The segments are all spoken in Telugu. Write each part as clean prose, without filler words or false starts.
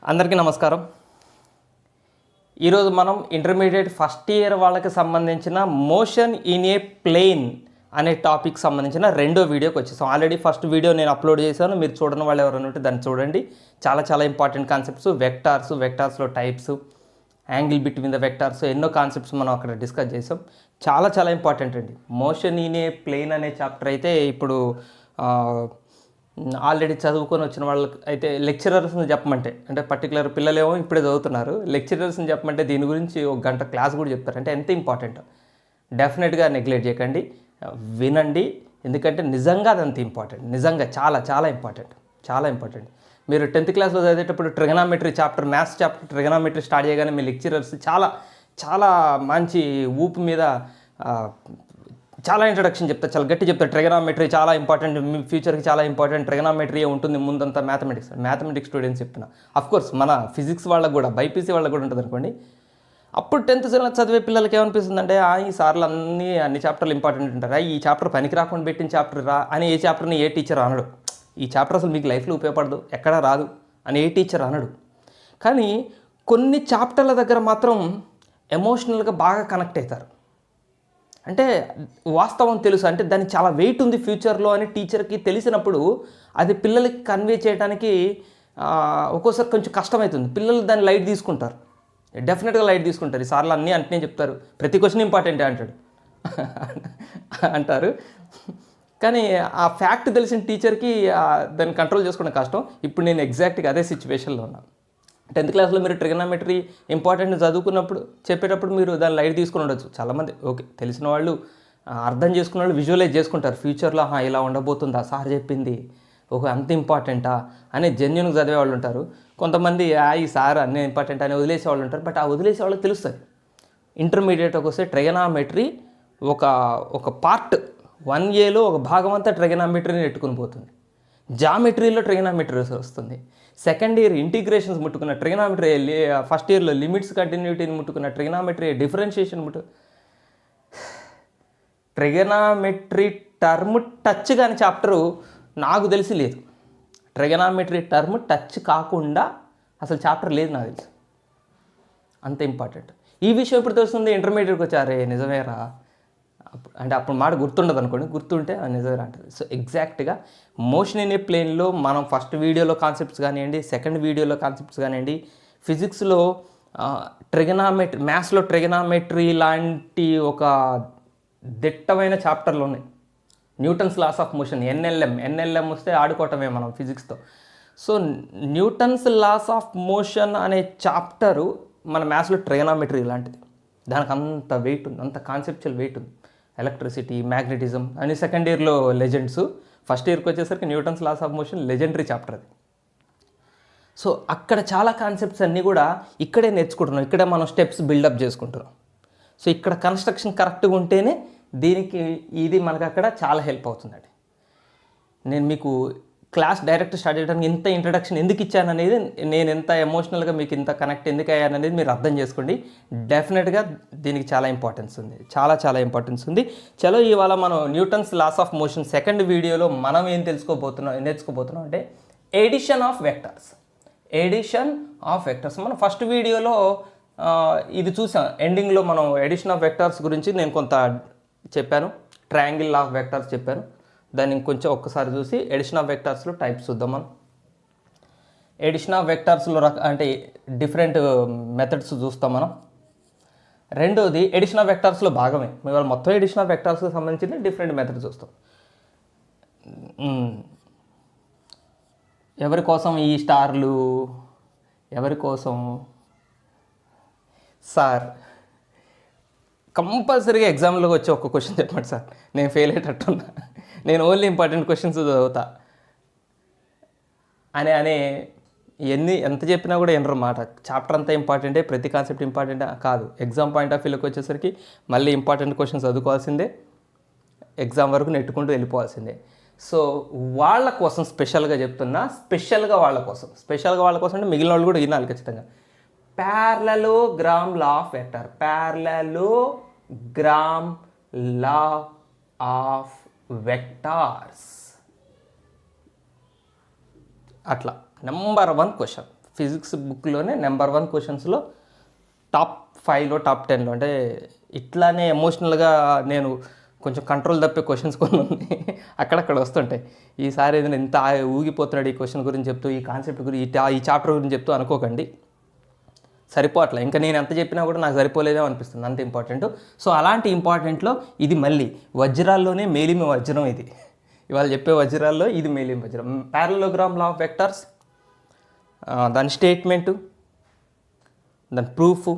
అందరికీ నమస్కారం. ఈరోజు మనం ఇంటర్మీడియట్ ఫస్ట్ ఇయర్ వాళ్ళకి సంబంధించిన మోషన్ ఇన్ ఏ ప్లేన్ అనే టాపిక్ సంబంధించిన రెండో వీడియోకి వచ్చేసాం. ఆల్రెడీ ఫస్ట్ వీడియో నేను అప్లోడ్ చేశాను. మీరు చూడని వాళ్ళు ఎవరైనా ఉంటే దాన్ని చూడండి. చాలా ఇంపార్టెంట్ కాన్సెప్ట్స్, వెక్టార్స్లో types, angle between the vectors, ఎన్నో కాన్సెప్ట్స్ మనం అక్కడ డిస్కస్ చేసాం. చాలా ఇంపార్టెంట్ అండి. మోషన్ ఇన్ ఏ ప్లేన్ అనే చాప్టర్ అయితే ఇప్పుడు ఆల్రెడీ చదువుకొని వచ్చిన వాళ్ళకి అయితే లెక్చరర్స్ని చెప్పమంటే, అంటే పర్టికులర్ పిల్లలేమో ఇప్పుడే చదువుతున్నారు, లెక్చరర్స్ని చెప్పమంటే దీని గురించి ఒక గంట క్లాస్ కూడా చెప్తారు. అంటే ఎంత ఇంపార్టెంట్, డెఫినెట్గా నెగ్లెక్ట్ చేయకండి, వినండి. ఎందుకంటే నిజంగా అది అంత ఇంపార్టెంట్, నిజంగా చాలా ఇంపార్టెంట్. మీరు 10th క్లాస్లో చదివేటప్పుడు trigonometry chapter, maths chapter trigonometry start చేయగానే మీ లెక్చరర్స్ చాలా మంచి ఊపు మీద చాలా ఇంట్రడక్షన్ చెప్తారు, చాలా గట్టి చెప్తారు. ట్రిగనామెట్రీ చాలా ఇంపార్టెంట్, మీ ఫ్యూచర్కి చాలా ఇంపార్టెంట్, ట్రిగనామెట్రీ ఉంటుంది ముందంతా మ్యాథమెటిక్స్ స్టూడెంట్స్ చెప్తున్నా. అఫ్కోర్స్ మన ఫిజిక్స్ వాళ్ళకు కూడా, బైపీసీ వాళ్ళకు కూడా ఉంటుంది అనుకోండి. అప్పుడు 10th చదివే పిల్లలకి ఏమనిపిస్తుందంటే, ఈ సార్లు అన్ని చాప్టర్లు ఇంపార్టెంట్ ఉంటారా, ఈ చాప్టర్ పనికి రాకుండా పెట్టిన చాప్టర్ రా అని ఏ చాప్టర్ని ఏ టీచర్ అనడు. ఈ చాప్టర్ అసలు మీకు లైఫ్లో ఉపయోగపడదు, ఎక్కడా రాదు అని ఏ టీచర్ అనడు. కానీ కొన్ని చాప్టర్ల దగ్గర మాత్రం ఎమోషనల్గా బాగా కనెక్ట్ అవుతారు. అంటే వాస్తవం తెలుసు, అంటే దానికి చాలా వెయిట్ ఉంది ఫ్యూచర్లో అని టీచర్కి తెలిసినప్పుడు అది పిల్లలకి కన్వే చేయడానికి ఒక్కోసారి కొంచెం కష్టమవుతుంది. పిల్లలు దాన్ని లైట్ తీసుకుంటారు, డెఫినెట్గా లైట్ తీసుకుంటారు. ఈ సార్లు అన్నీ అంటనే చెప్తారు, ప్రతి క్వశ్చన్ ఇంపార్టెంటే అంటారు. కానీ ఆ ఫ్యాక్ట్ తెలిసిన టీచర్కి దాన్ని కంట్రోల్ చేసుకోవడం కష్టం. ఇప్పుడు నేను ఎగ్జాక్ట్గా అదే సిచ్యువేషన్లో ఉన్నాను. 10th క్లాస్లో మీరు ట్రిగనామెట్రీ ఇంపార్టెంట్ చదువుకున్నప్పుడు చెప్పేటప్పుడు మీరు దాన్ని లైట్ తీసుకుని ఉండొచ్చు. చాలామంది ఓకే తెలిసిన వాళ్ళు, అర్థం చేసుకున్న వాళ్ళు విజువలైజ్ చేసుకుంటారు. ఫ్యూచర్లో ఇలా ఉండబోతుందా, సార్ చెప్పింది ఒక అంత ఇంపార్టెంటా అని జెన్యున్గా చదివే వాళ్ళు ఉంటారు. కొంతమంది ఈ సార్ అన్నీ ఇంపార్టెంట్ అని వదిలేసే వాళ్ళు ఉంటారు. బట్ ఆ వదిలేసే వాళ్ళకి తెలుస్తుంది. ఇంటర్మీడియట్కి వస్తే ట్రిగనామెట్రీ ఒక పార్ట్ 1Aలో ఒక భాగం అంతా ట్రిగనామెట్రీని నెట్టుకుని పోతుంది. జామెట్రీలో ట్రిగనామెట్రీ వస్తుంది. సెకండ్ ఇయర్ ఇంటిగ్రేషన్స్ ముట్టుకున్న ట్రిగనామెట్రీ, ఫస్ట్ ఇయర్లో లిమిట్స్ కంటిన్యూటీని ముట్టుకున్న trigonometry, differentiation trigonometry term touch కాని చాప్టరు నాకు తెలిసి లేదు. ట్రిగనామెట్రీ టర్మ్ టచ్ కాకుండా అసలు చాప్టర్ లేదు నాకు తెలిసి, అంత ఇంపార్టెంట్. ఈ విషయం ఇప్పుడు తెలుస్తుంది ఇంటర్మీడియట్కి వచ్చారే, నిజమేరా అంటే అప్పుడు మాట గుర్తుండదు అనుకోండి, గుర్తుంటే నిజమే అంటారు. సో ఎగ్జాక్ట్గా మోషన్ ఇన్ ఏ ప్లేన్లో మనం ఫస్ట్ వీడియోలో కాన్సెప్ట్స్ కానివ్వండి, సెకండ్ వీడియోలో కాన్సెప్ట్స్ కానివ్వండి, ఫిజిక్స్లో ట్రిగనామెట్రీ, మ్యాథ్స్లో ట్రిగనామెట్రీ లాంటి ఒక దిట్టమైన చాప్టర్లు ఉన్నాయి. Newton's laws of motion, NLM వస్తే ఆడుకోవటమే మనం ఫిజిక్స్తో. So Newton's laws of motion అనే చాప్టరు మన మ్యాథ్స్లో ట్రిగనామెట్రీ లాంటిది. దానికి అంత వెయిట్ ఉంది, అంత కాన్సెప్చువల్ వెయిట్ ఉంది. ఎలక్ట్రిసిటీ, మ్యాగ్నెటిజం అని సెకండ్ ఇయర్లో లెజెండ్స్, ఫస్ట్ ఇయర్కి వచ్చేసరికి Newton's laws of motion legendary chapter అది. సో అక్కడ చాలా కాన్సెప్ట్స్ అన్నీ కూడా ఇక్కడే నేర్చుకుంటున్నాం, ఇక్కడే మనం స్టెప్స్ బిల్డప్ చేసుకుంటున్నాం. సో ఇక్కడ కన్స్ట్రక్షన్ కరెక్ట్గా ఉంటేనే దీనికి ఇది మనకు అక్కడ చాలా హెల్ప్ అవుతుందండి. నేను మీకు క్లాస్ డైరెక్ట్ స్టార్ట్ చేయడానికి ఇంత ఇంట్రడక్షన్ ఎందుకు ఇచ్చాను అనేది, నేను ఎంత ఎమోషనల్గా మీకు ఇంత కనెక్ట్ ఎందుకు అయ్యాను అనేది మీరు అర్థం చేసుకోండి. డెఫినెట్గా దీనికి చాలా ఇంపార్టెన్స్ ఉంది, చాలా ఇంపార్టెన్స్ ఉంది. చలో ఇవాళ మనం Newton's laws of motion second వీడియోలో మనం ఏం నేర్చుకోబోతున్నాం అంటే ఎడిషన్ ఆఫ్ వెక్టర్స్. మనం ఫస్ట్ వీడియోలో ఇది చూసాం, ఎండింగ్లో మనం ఎడిషన్ ఆఫ్ వెక్టర్స్ గురించి నేను కొంత చెప్పాను, ట్రయాంగిల్ ఆఫ్ వెక్టర్స్ చెప్పాను. దాన్ని ఇంకొంచెం ఒక్కసారి చూసి ఎడిషన్ ఆఫ్ వెక్టర్స్లో టైప్స్ చూద్దాం. మనం ఎడిషన్ ఆఫ్ వెక్టర్స్లో అంటే డిఫరెంట్ మెథడ్స్ చూస్తాం మనం. రెండోది ఎడిషన్ ఆఫ్ వెక్టర్స్లో భాగమే, ఇవాళ మొత్తం ఎడిషన్ ఆఫ్ వెక్టర్స్కి సంబంధించిన డిఫరెంట్ మెథడ్స్ చూస్తాం. ఎవరి కోసం ఈ స్టార్లు, ఎవరి కోసం సార్, కంపల్సరీగా ఎగ్జామ్లోకి వచ్చి ఒక్క క్వశ్చన్ చెప్పండి సార్, నేను ఫెయిల్ అయ్యేటట్టున్నా, నేను ఓన్లీ ఇంపార్టెంట్ క్వశ్చన్స్ చదువుతా అని ఎంత చెప్పినా కూడా వినరు మాట. చాప్టర్ అంతా ఇంపార్టెంటే, ప్రతి కాన్సెప్ట్ ఇంపార్టెంటే కాదు. ఎగ్జామ్ పాయింట్ ఆఫ్ వ్యూలోకి వచ్చేసరికి మళ్ళీ ఇంపార్టెంట్ క్వశ్చన్స్ చదువుకోవాల్సిందే, ఎగ్జామ్ వరకు నెట్టుకుంటూ వెళ్ళిపోవాల్సిందే. సో వాళ్ళ కోసం స్పెషల్గా చెప్తున్నా, స్పెషల్గా వాళ్ళ కోసం అంటే మిగిలిన వాళ్ళు కూడా వినాలి ఖచ్చితంగా. parallelogram law of vector, parallelogram law of vectors. అట్లా నెంబర్ 1 క్వశ్చన్ ఫిజిక్స్ బుక్లోనే నెంబర్ 1 క్వశ్చన్స్లో టాప్ 5లో టాప్ 10లో. అంటే ఇట్లానే ఎమోషనల్గా నేను కొంచెం కంట్రోల్ తప్పే క్వశ్చన్స్ కొన్ని ఉన్నాయి, అక్కడక్కడ వస్తుంటాయి. ఈసారి ఏదైనా ఇంత ఊగిపోతున్నాడు ఈ క్వశ్చన్ గురించి చెప్తూ, ఈ కాన్సెప్ట్ గురించి, ఈ చాప్టర్ గురించి చెప్తూ అనుకోకండి. సరిపోవట్లే, ఇంకా నేను ఎంత చెప్పినా కూడా నాకు సరిపోలేదేమో అనిపిస్తుంది, అంత ఇంపార్టెంట్. సో అలాంటి ఇంపార్టెంట్లో ఇది మళ్ళీ వజ్రాల్లోనే మేలిమి వజ్రం. ఇది ఇవాళ చెప్పే వజ్రాల్లో ఇది మేలిమి వజ్రం. ప్యారలోగ్రామ్ లా ఆఫ్ వెక్టర్స్, దాని స్టేట్మెంటు, దాని ప్రూఫ్,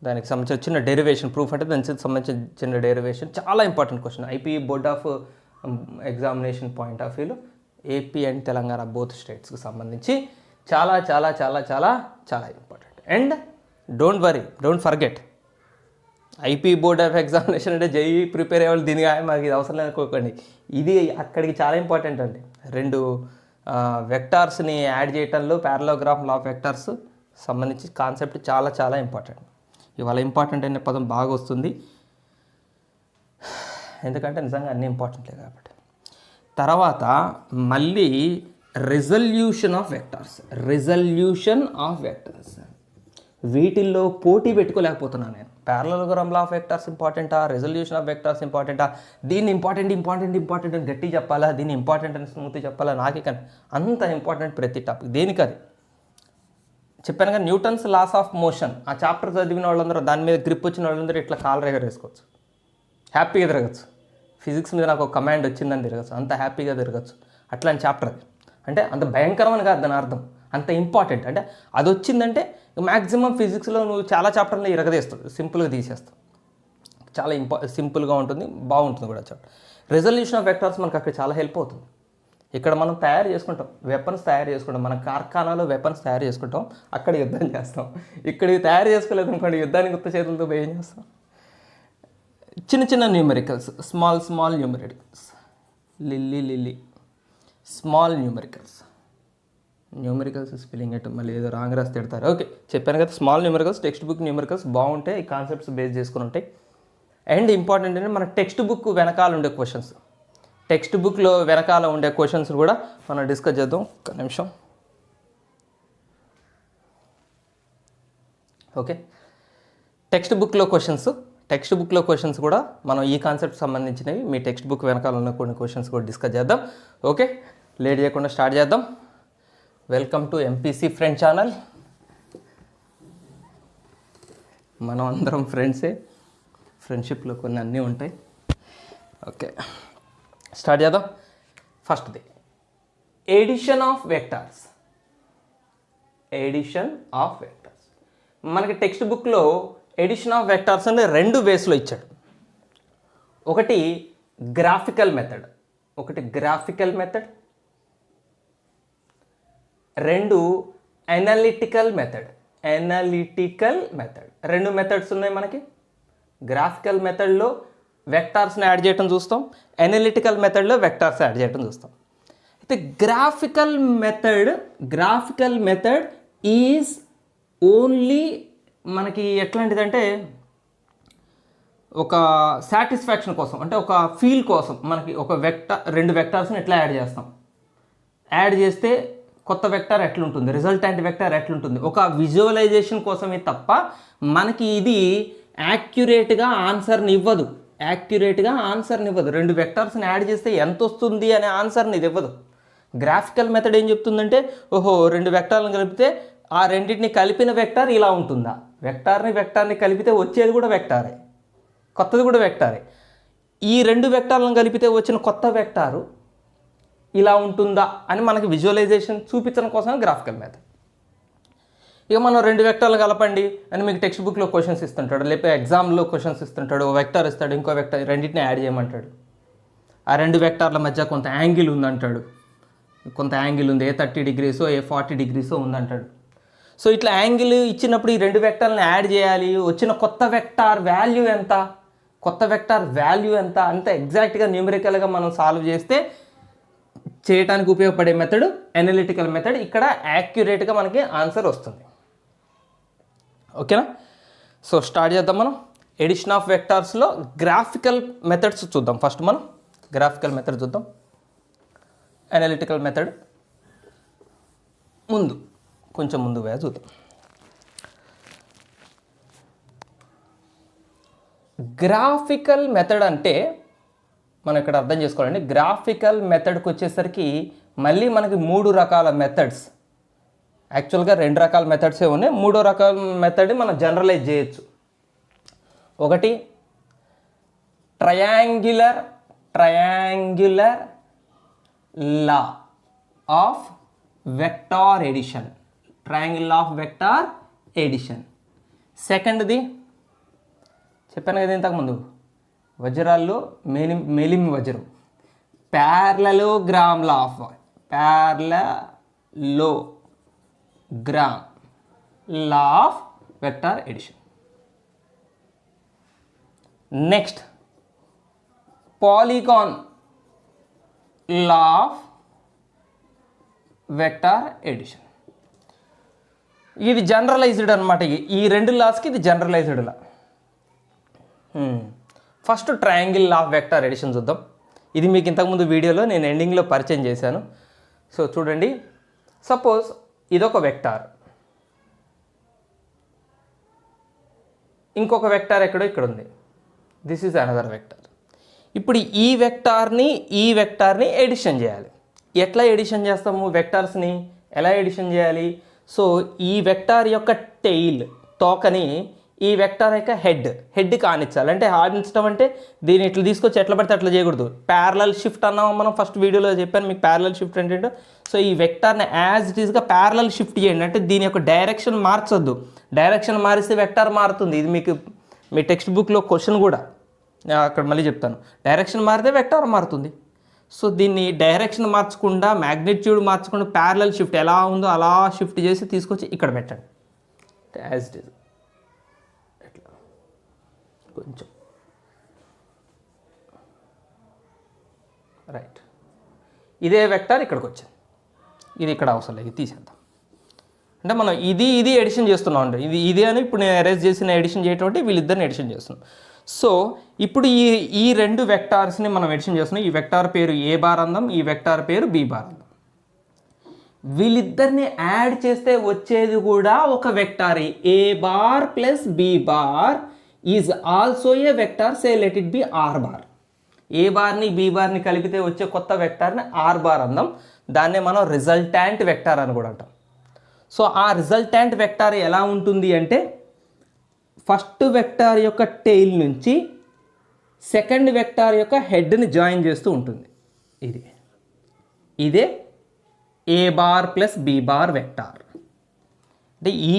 దానికి సంబంధించిన చిన్న డెరివేషన్. ప్రూఫ్ అంటే దానికి సంబంధించిన చిన్న డెరివేషన్. చాలా important question IP board of examination point of వ్యూలో ఏపీ అండ్ తెలంగాణ బోత్ స్టేట్స్కి సంబంధించి చాలా చాలా చాలా చాలా చాలా important. And don't worry, don't forget, IP board of examination అంటే జేఈ ప్రిపేర్ అయ్యే వాళ్ళు దీనిగా మాకు ఇది అవసరం లేదనుకోకండి. ఇది అక్కడికి చాలా ఇంపార్టెంట్ అండి. 2 వెక్టార్స్ని యాడ్ చేయటంలో ప్యారలోగ్రామ్ లా ఆఫ్ వెక్టార్స్ సంబంధించి కాన్సెప్ట్ చాలా చాలా ఇంపార్టెంట్. ఇవాళ ఇంపార్టెంట్ అనే పదం బాగా వస్తుంది, ఎందుకంటే నిజంగా అన్నీ ఇంపార్టెంట్లే కాబట్టి. తర్వాత మళ్ళీ రిజల్యూషన్ ఆఫ్ వెక్టార్స్. వీటిల్లో పోటీ పెట్టుకోలేకపోతున్నాను నేను. ప్యారలోగ్రామ్ లా ఆఫ్ వెక్టార్స్ ఇంపార్టెంటా, రిజల్యూషన్ ఆఫ్ వెక్టార్స్ ఇంపార్టెంటా, దీన్ని ఇంపార్టెంట్ అని గట్టి చెప్పాలా, దీన్ని ఇంపార్టెంట్ అని స్మూత్ చెప్పాలా, నాకే కానీ అంత ఇంపార్టెంట్ ప్రతి టాపిక్. దేనికి అది చెప్పాను కదా, న్యూటన్స్ లాస్ ఆఫ్ మోషన్. ఆ చాప్టర్ చదివిన వాళ్ళందరూ, దాని మీద గ్రిప్ వచ్చిన వాళ్ళందరూ ఇట్లా కాలు ఎగరేసుకోవచ్చు, హ్యాపీగా తిరగచ్చు. ఫిజిక్స్ మీద నాకు ఒక కమాండ్ వచ్చిందని తిరగచ్చు, అంత హ్యాపీగా తిరగచ్చు. అట్లాంటి చాప్టర్ అది. అంటే అంత భయంకరమని కాదు దాని అర్థం, అంత ఇంపార్టెంట్. అంటే అది వచ్చిందంటే మ్యాక్సిమం ఫిజిక్స్లో నువ్వు చాలా చాప్టర్లో ఇరగదీస్తావు, సింపుల్గా తీసేస్తావు. చాలా సింపుల్గా ఉంటుంది, బాగుంటుంది కూడా చాప్టర్. రిజల్యూషన్ ఆఫ్ వెక్టార్స్ మనకు అక్కడ చాలా హెల్ప్ అవుతుంది. ఇక్కడ మనం తయారు చేసుకుంటాం, వెపన్స్ తయారు చేసుకుంటాం, మన కార్ఖానాలో వెపన్స్ తయారు చేసుకుంటాం, అక్కడ యుద్ధం చేస్తాం. ఇక్కడికి తయారు చేసుకోలేదు అనుకోండి, యుద్ధానికి ఉత్త చేతులతో ఏం చేస్తాం. చిన్న numericals, small numericals, lily small numericals spelling at మళ్ళీ ఏదో రాంగ్ రాసి తిడతారు. ఓకే, చెప్పాను కదా, small numericals, text book numericals బాగుంటాయి, ఈ కాన్సెప్ట్స్ బేస్ చేసుకుని ఉంటాయి. అండ్ ఇంపార్టెంట్ అంటే మన టెక్స్ట్ బుక్ వెనకాల ఉండే క్వశ్చన్స్, టెక్స్ట్ బుక్లో వెనకాల ఉండే క్వశ్చన్స్ కూడా మనం డిస్కస్ చేద్దాం. ఒక్క నిమిషం. ఓకే, టెక్స్ట్ బుక్లో క్వశ్చన్స్ కూడా మనం ఈ కాన్సెప్ట్ సంబంధించినవి మీ టెక్స్ట్ బుక్ వెనకాల ఉన్న కొన్ని క్వశ్చన్స్ కూడా డిస్కస్ చేద్దాం. ఓకే, లేట్ చేయకుండా స్టార్ట్ చేద్దాం. Welcome to MPC friend channel. మనం అందరం ఫ్రెండ్సే, ఫ్రెండ్షిప్లో కొన్ని అన్నీ ఉంటాయి. ఓకే, స్టార్ట్ చేద్దాం. ఫస్ట్ది ఎడిషన్ ఆఫ్ వెక్టార్స్. మనకి టెక్స్ట్ బుక్లో ఎడిషన్ ఆఫ్ వెక్టార్స్ అంటే 2 వేస్లో ఇచ్చాడు. ఒకటి graphical method, 2 analytical method. 2 methods ఉన్నాయి మనకి. గ్రాఫికల్ మెథడ్లో వెక్టార్స్ని యాడ్ చేయటం చూస్తాం, అనలిటికల్ మెథడ్లో వెక్టార్స్ యాడ్ చేయటం చూస్తాం. అయితే గ్రాఫికల్ మెథడ్ ఈజ్ ఓన్లీ మనకి ఎట్లాంటిదంటే ఒక సాటిస్ఫాక్షన్ కోసం, అంటే ఒక ఫీల్ కోసం మనకి ఒక 2 వెక్టార్స్ని ఎట్లా యాడ్ చేస్తాం, యాడ్ చేస్తే కొత్త వెక్టార్ ఎట్లుంటుంది, రిజల్టెంట్ వెక్టార్ ఎట్లుంటుంది, ఒక విజువలైజేషన్ కోసమే తప్ప మనకి ఇది యాక్యురేట్గా ఆన్సర్ని ఇవ్వదు. 2 వెక్టార్స్ని యాడ్ చేస్తే ఎంత వస్తుంది అనే ఆన్సర్ని ఇది ఇవ్వదు. గ్రాఫికల్ మెథడ్ ఏం చెప్తుందంటే, 2 వెక్టార్లను కలిపితే ఆ రెండింటిని కలిపిన వెక్టార్ ఇలా ఉంటుందా, వెక్టార్ని కలిపితే వచ్చేది కూడా వెక్టారే, కొత్తది కూడా వెక్టారే, ఈ 2 వెక్టార్లను కలిపితే వచ్చిన కొత్త వెక్టారు ఇలా ఉంటుందా అని మనకి విజువలైజేషన్ చూపించడం కోసం గ్రాఫికల్ మెథడ్. ఇక మనం 2 వెక్టార్లు కలపండి అని మీకు టెక్స్ట్ బుక్లో క్వశ్చన్స్ ఇస్తుంటాడు, లేకపోతే ఎగ్జామ్లో క్వశ్చన్స్ ఇస్తుంటాడు, వెక్టార్ ఇస్తాడు, ఇంకో వెక్టార్, రెండింటిని యాడ్ చేయమంటాడు. ఆ 2 వెక్టార్ల మధ్య కొంత యాంగిల్ ఉందంటాడు, కొంత యాంగిల్ ఉంది, ఏ 30 డిగ్రీసో ఏ 40 డిగ్రీసో ఉందంటాడు. సో ఇట్లా యాంగిల్ ఇచ్చినప్పుడు ఈ 2 వెక్టార్లను యాడ్ చేయాలి, వచ్చిన కొత్త వెక్టార్ వాల్యూ ఎంత అంత ఎగ్జాక్ట్గా న్యూమరికల్గా మనం సాల్వ్ చేస్తే చేయడానికి ఉపయోగపడే మెథడ్ అనలిటికల్ మెథడ్. ఇక్కడ యాక్యురేట్గా మనకి ఆన్సర్ వస్తుంది. ఓకేనా? సో స్టార్ట్ చేద్దాం. మనం ఎడిషన్ ఆఫ్ వెక్టార్స్లో గ్రాఫికల్ మెథడ్స్ చూద్దాం. ఫస్ట్ మనం గ్రాఫికల్ మెథడ్ చూద్దాం, అనలిటికల్ మెథడ్ ముందు కొంచెం ముందు పోయా చూద్దాం. గ్రాఫికల్ మెథడ్ అంటే మనం ఇక్కడ అర్థం చేసుకోవాలండి. గ్రాఫికల్ మెథడ్కి వచ్చేసరికి మళ్ళీ మనకి 3 రకాల మెథడ్స్, యాక్చువల్గా 2 రకాల మెథడ్సే ఉన్నాయి. 3వ రకాల మెథడ్ని మనం జనరలైజ్ చేయొచ్చు. ఒకటి triangular law of vector addition, triangle law of vector addition. సెకండ్ది చెప్పాను కదా ఇంతకుముందు, వజ్రాల్లో మెలిమి వజ్రం, parallelogram law of vector addition. Next polygon law of vector addition. ఇది జనరలైజ్డ్ అనమాట. ఈ 2 లాస్కి ఇది generalized law. First triangle law of vector addition చూద్దాం. ఇది మీకు ఇంతకుముందు వీడియోలో నేను ఎండింగ్లో పరిచయం చేశాను. సో చూడండి, సపోజ్ ఇదొక వెక్టార్, ఇంకొక వెక్టార్ ఎక్కడో ఇక్కడ ఉంది. This is another vector. ఇప్పుడు ఈ వెక్టార్ని ఎడిషన్ చేయాలి. ఎట్లా ఎడిషన్ చేస్తాము వెక్టార్స్ని, ఎలా ఎడిషన్ చేయాలి? సో ఈ వెక్టార్ యొక్క టెయిల్, తోకని ఈ వెక్టార్ యొక్క హెడ్ కానిచ్చాలి. అంటే ఆడించడం అంటే దీన్ని ఇట్లా తీసుకొచ్చి ఎట్లా పడితే అట్లా చేయకూడదు. ప్యారలల్ షిఫ్ట్ అన్నాము మనం ఫస్ట్ వీడియోలో చెప్పాను మీకు ప్యారలల్ షిఫ్ట్ ఏంటంటే. సో ఈ వెక్టార్ని యాజ్ ఇట్ ఈస్గా ప్యారలల్ షిఫ్ట్ చేయండి. అంటే దీని యొక్క డైరెక్షన్ మార్చొద్దు. డైరెక్షన్ మారిస్తే వెక్టార్ మారుతుంది. ఇది మీకు మీ టెక్స్ట్ బుక్లో క్వశ్చన్ కూడా అక్కడ మళ్ళీ చెప్తాను. డైరెక్షన్ మారితే వెక్టార్ మారుతుంది. సో దీన్ని డైరెక్షన్ మార్చకుండా, మ్యాగ్నిట్యూడ్ మార్చకుండా ప్యారలల్ షిఫ్ట్ ఎలా ఉందో అలా షిఫ్ట్ చేసి తీసుకొచ్చి ఇక్కడ పెట్టండి. యాజ్ ఇట్ ఈస్ ఎట్లా కొంచెం రైట్. ఇదే వెక్టార్ ఇక్కడికి వచ్చింది. ఇది ఇక్కడ అవసరం లేదు, ఇది తీసేద్దాం. అంటే మనం ఇది ఎడిషన్ చేస్తున్నాం అండి. ఇది అని ఇప్పుడు నేను అరేంజ్ చేసిన ఎడిషన్ చేయటం అంటే వీళ్ళిద్దరిని ఎడిషన్ చేస్తున్నాం. సో ఇప్పుడు ఈ 2 వెక్టార్స్ని మనం ఎడిషన్ చేస్తున్నాం. ఈ వెక్టార్ పేరు ఏ బార్ అందాం, ఈ వెక్టార్ పేరు బి బార్ అందాం. వీళ్ళిద్దరిని యాడ్ చేస్తే వచ్చేది కూడా ఒక వెక్టారే. A bar plus B bar is also a vector. Say let it be r bar. A బార్ని బి బార్ని కలిపితే వచ్చే కొత్త వెక్టార్ని ఆర్ బార్ అందాం. దాన్నే మనం రిజల్టాంట్ వెక్టార్ అని కూడా అంటాం. సో ఆ రిజల్టాంట్ వెక్టార్ ఎలా ఉంటుంది అంటే ఫస్ట్ వెక్టార్ యొక్క టెయిల్ నుంచి సెకండ్ వెక్టార్ యొక్క హెడ్ని జాయిన్ చేస్తూ ఉంటుంది. ఇదే a bar plus B bar vector. అంటే ఈ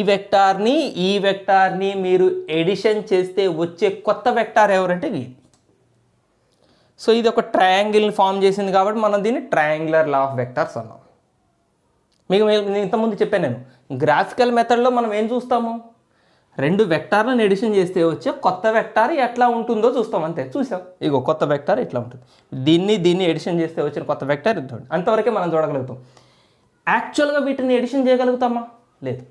వెక్టార్ని మీరు ఎడిషన్ చేస్తే వచ్చే కొత్త వెక్టార్ ఎవరంటే ఇది. సో ఇది ఒక ట్రయాంగిల్ని ఫామ్ చేసింది కాబట్టి మనం దీన్ని ట్రయాంగులర్ లా ఆఫ్ వెక్టార్స్ అన్నాం. మీకు ఇంతకుముందు చెప్పాను నేను, గ్రాఫికల్ మెథడ్లో మనం ఏం చూస్తాము, 2 వెక్టార్లను ఎడిషన్ చేస్తే వచ్చే కొత్త వెక్టార్ ఎట్లా ఉంటుందో చూస్తాం. అంతే, చూసాం. ఇగో కొత్త వెక్టార్ ఇట్లా ఉంటుంది. దీన్ని ఎడిషన్ చేస్తే వచ్చిన కొత్త వెక్టార్ ఇది. అంతవరకే మనం చూడగలుగుతాం. యాక్చువల్గా వీటిని ఎడిషన్ చేయగలుగుతామా? లేదు.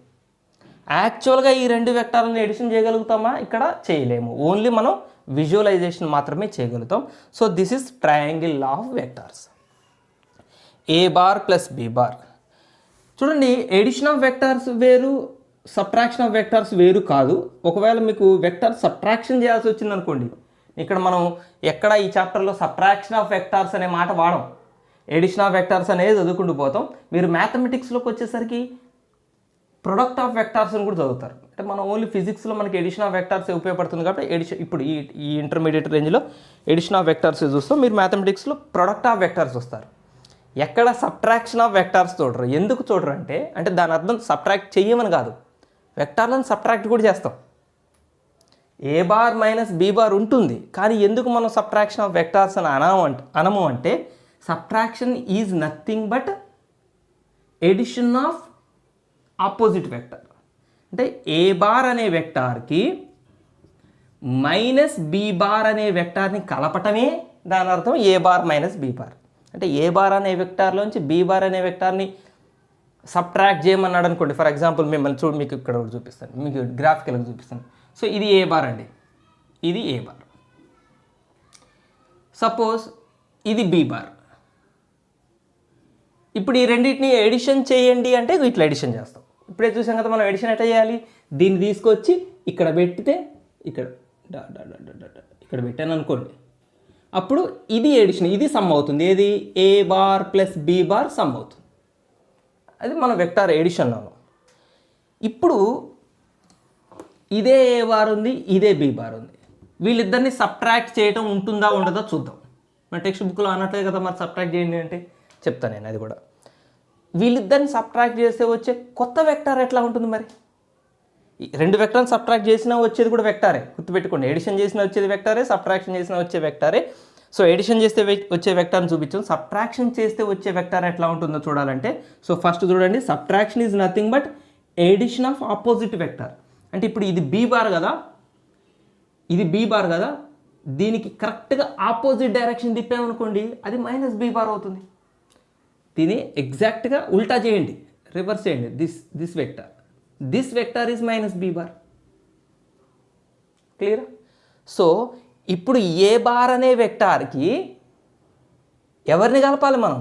యాక్చువల్గా ఈ 2 వెక్టార్లను ఎడిషన్ చేయగలుగుతామా? ఇక్కడ చేయలేము. ఓన్లీ మనం విజువలైజేషన్ మాత్రమే చేయగలుగుతాం. So this is triangle law of vectors. A bar plus B bar. చూడండి, ఎడిషన్ ఆఫ్ వెక్టార్స్ వేరు, సబ్ట్రాక్షన్ ఆఫ్ వెక్టార్స్ వేరు కాదు. ఒకవేళ మీకు వెక్టార్ సబ్ట్రాక్షన్ చేయాల్సి వచ్చింది అనుకోండి, ఇక్కడ మనం ఎక్కడ ఈ చాప్టర్లో సబ్ట్రాక్షన్ ఆఫ్ వెక్టార్స్ అనే మాట వాడం. ఎడిషన్ ఆఫ్ వెక్టార్స్ అనేది చదువుకుంటూ పోతాం. మీరు మ్యాథమెటిక్స్లోకి వచ్చేసరికి ప్రొడక్ట్ ఆఫ్ వెక్టార్స్ అని కూడా చదువుతారు. అంటే మనం ఓన్లీ ఫిజిక్స్లో మనకి ఎడిషన్ ఆఫ్ వెక్టార్స్ ఉపయోగపడుతుంది కాబట్టి ఇప్పుడు ఈ ఇంటర్మీడియట్ రేంజ్లో ఎడిషన్ ఆఫ్ వెక్టార్స్ చూస్తాం. మీరు మ్యాథమెటిక్స్లో ప్రొడక్ట్ ఆఫ్ వెక్టార్స్ వస్తారు. ఎక్కడ సబ్ట్రాక్షన్ ఆఫ్ వెక్టార్స్ చూడరు. ఎందుకు చూడరు అంటే దాని అర్థం సబ్ట్రాక్ట్ చెయ్యమని కాదు, వెక్టార్లను సబ్ట్రాక్ట్ కూడా చేస్తాం. ఏ బార్ మైనస్ బి బార్ ఉంటుంది, కానీ ఎందుకు మనం సబ్ట్రాక్షన్ ఆఫ్ వెక్టార్స్ అని అనము అంటే subtraction is nothing but addition of opposite vector. అంటే ఏ బార్ అనే వెక్టార్కి మైనస్ బి బార్ అనే వెక్టార్ని కలపటమే దాని అర్థం ఏ బార్ మైనస్ బి బార్. అంటే ఏ బార్ అనే వెక్టార్లోంచి బి బార్ అనే వెక్టార్ని సబ్ట్రాక్ట్ చేయమన్నాడు అనుకోండి. ఫర్ ఎగ్జాంపుల్ మిమ్మల్ని మీకు ఇక్కడ చూపిస్తాను, మీకు గ్రాఫికల్గా చూపిస్తాను. సో ఇది ఏ బార్ అండి, ఇది ఏ బార్. సపోజ్ ఇది బి బార్. ఇప్పుడు ఈ రెండింటిని ఎడిషన్ చేయండి అంటే ఇట్లా ఎడిషన్ చేస్తాం. ఇప్పుడే చూసాం కదా మనం ఎడిషన్ ఎట్లా చేయాలి, దీన్ని తీసుకొచ్చి ఇక్కడ పెట్టితే ఇక్కడ ఇక్కడ పెట్టాను అనుకోండి, అప్పుడు ఇది ఎడిషన్, ఇది సమ్ అవుతుంది. ఏది a bar plus B bar sum అవుతుంది. అది మన వెక్టార్ ఎడిషన్లో. ఇప్పుడు ఇదే ఏ బార్ ఉంది, ఇదే బి బార్ ఉంది, వీళ్ళిద్దరిని సబ్ట్రాక్ట్ చేయడం ఉంటుందా ఉండదో చూద్దాం. మన టెక్స్ట్ బుక్లో అనట్లేదు కదా మరి సబ్ట్రాక్ట్ చేయండి అంటే, చెప్తాను నేను అది కూడా. వీళ్ళిద్దరిని సబ్ట్రాక్ట్ చేస్తే వచ్చే కొత్త వెక్టార్ ఎట్లా ఉంటుంది మరి? రెండు వెక్టార్ని సబ్ట్రాక్ట్ చేసినా వచ్చేది కూడా వెక్టారే, గుర్తుపెట్టుకోండి. ఎడిషన్ చేసినా వచ్చేది వెక్టారే, సబ్ట్రాక్షన్ చేసినా వచ్చే వెక్టారే. సో ఎడిషన్ చేస్తే వచ్చే వెక్టార్ని చూపించాం, సబ్ట్రాక్షన్ చేస్తే వచ్చే వెక్టార్ ఎట్లా ఉంటుందో చూడాలంటే, సో ఫస్ట్ చూడండి, subtraction is nothing but addition of opposite vector. అంటే ఇప్పుడు ఇది బీ బార్ కదా, ఇది బీ బార్ కదా, దీనికి కరెక్ట్గా ఆపోజిట్ డైరెక్షన్ తిప్పామనుకోండి అది మైనస్ బీ బార్ అవుతుంది. దీన్ని ఎగ్జాక్ట్గా ఉల్టా చేయండి, రివర్స్ చేయండి. This vector is minus be bar. Clear? So ఇప్పుడు ఏ బార్ అనే వెక్టార్కి ఎవరిని కలపాలి మనం?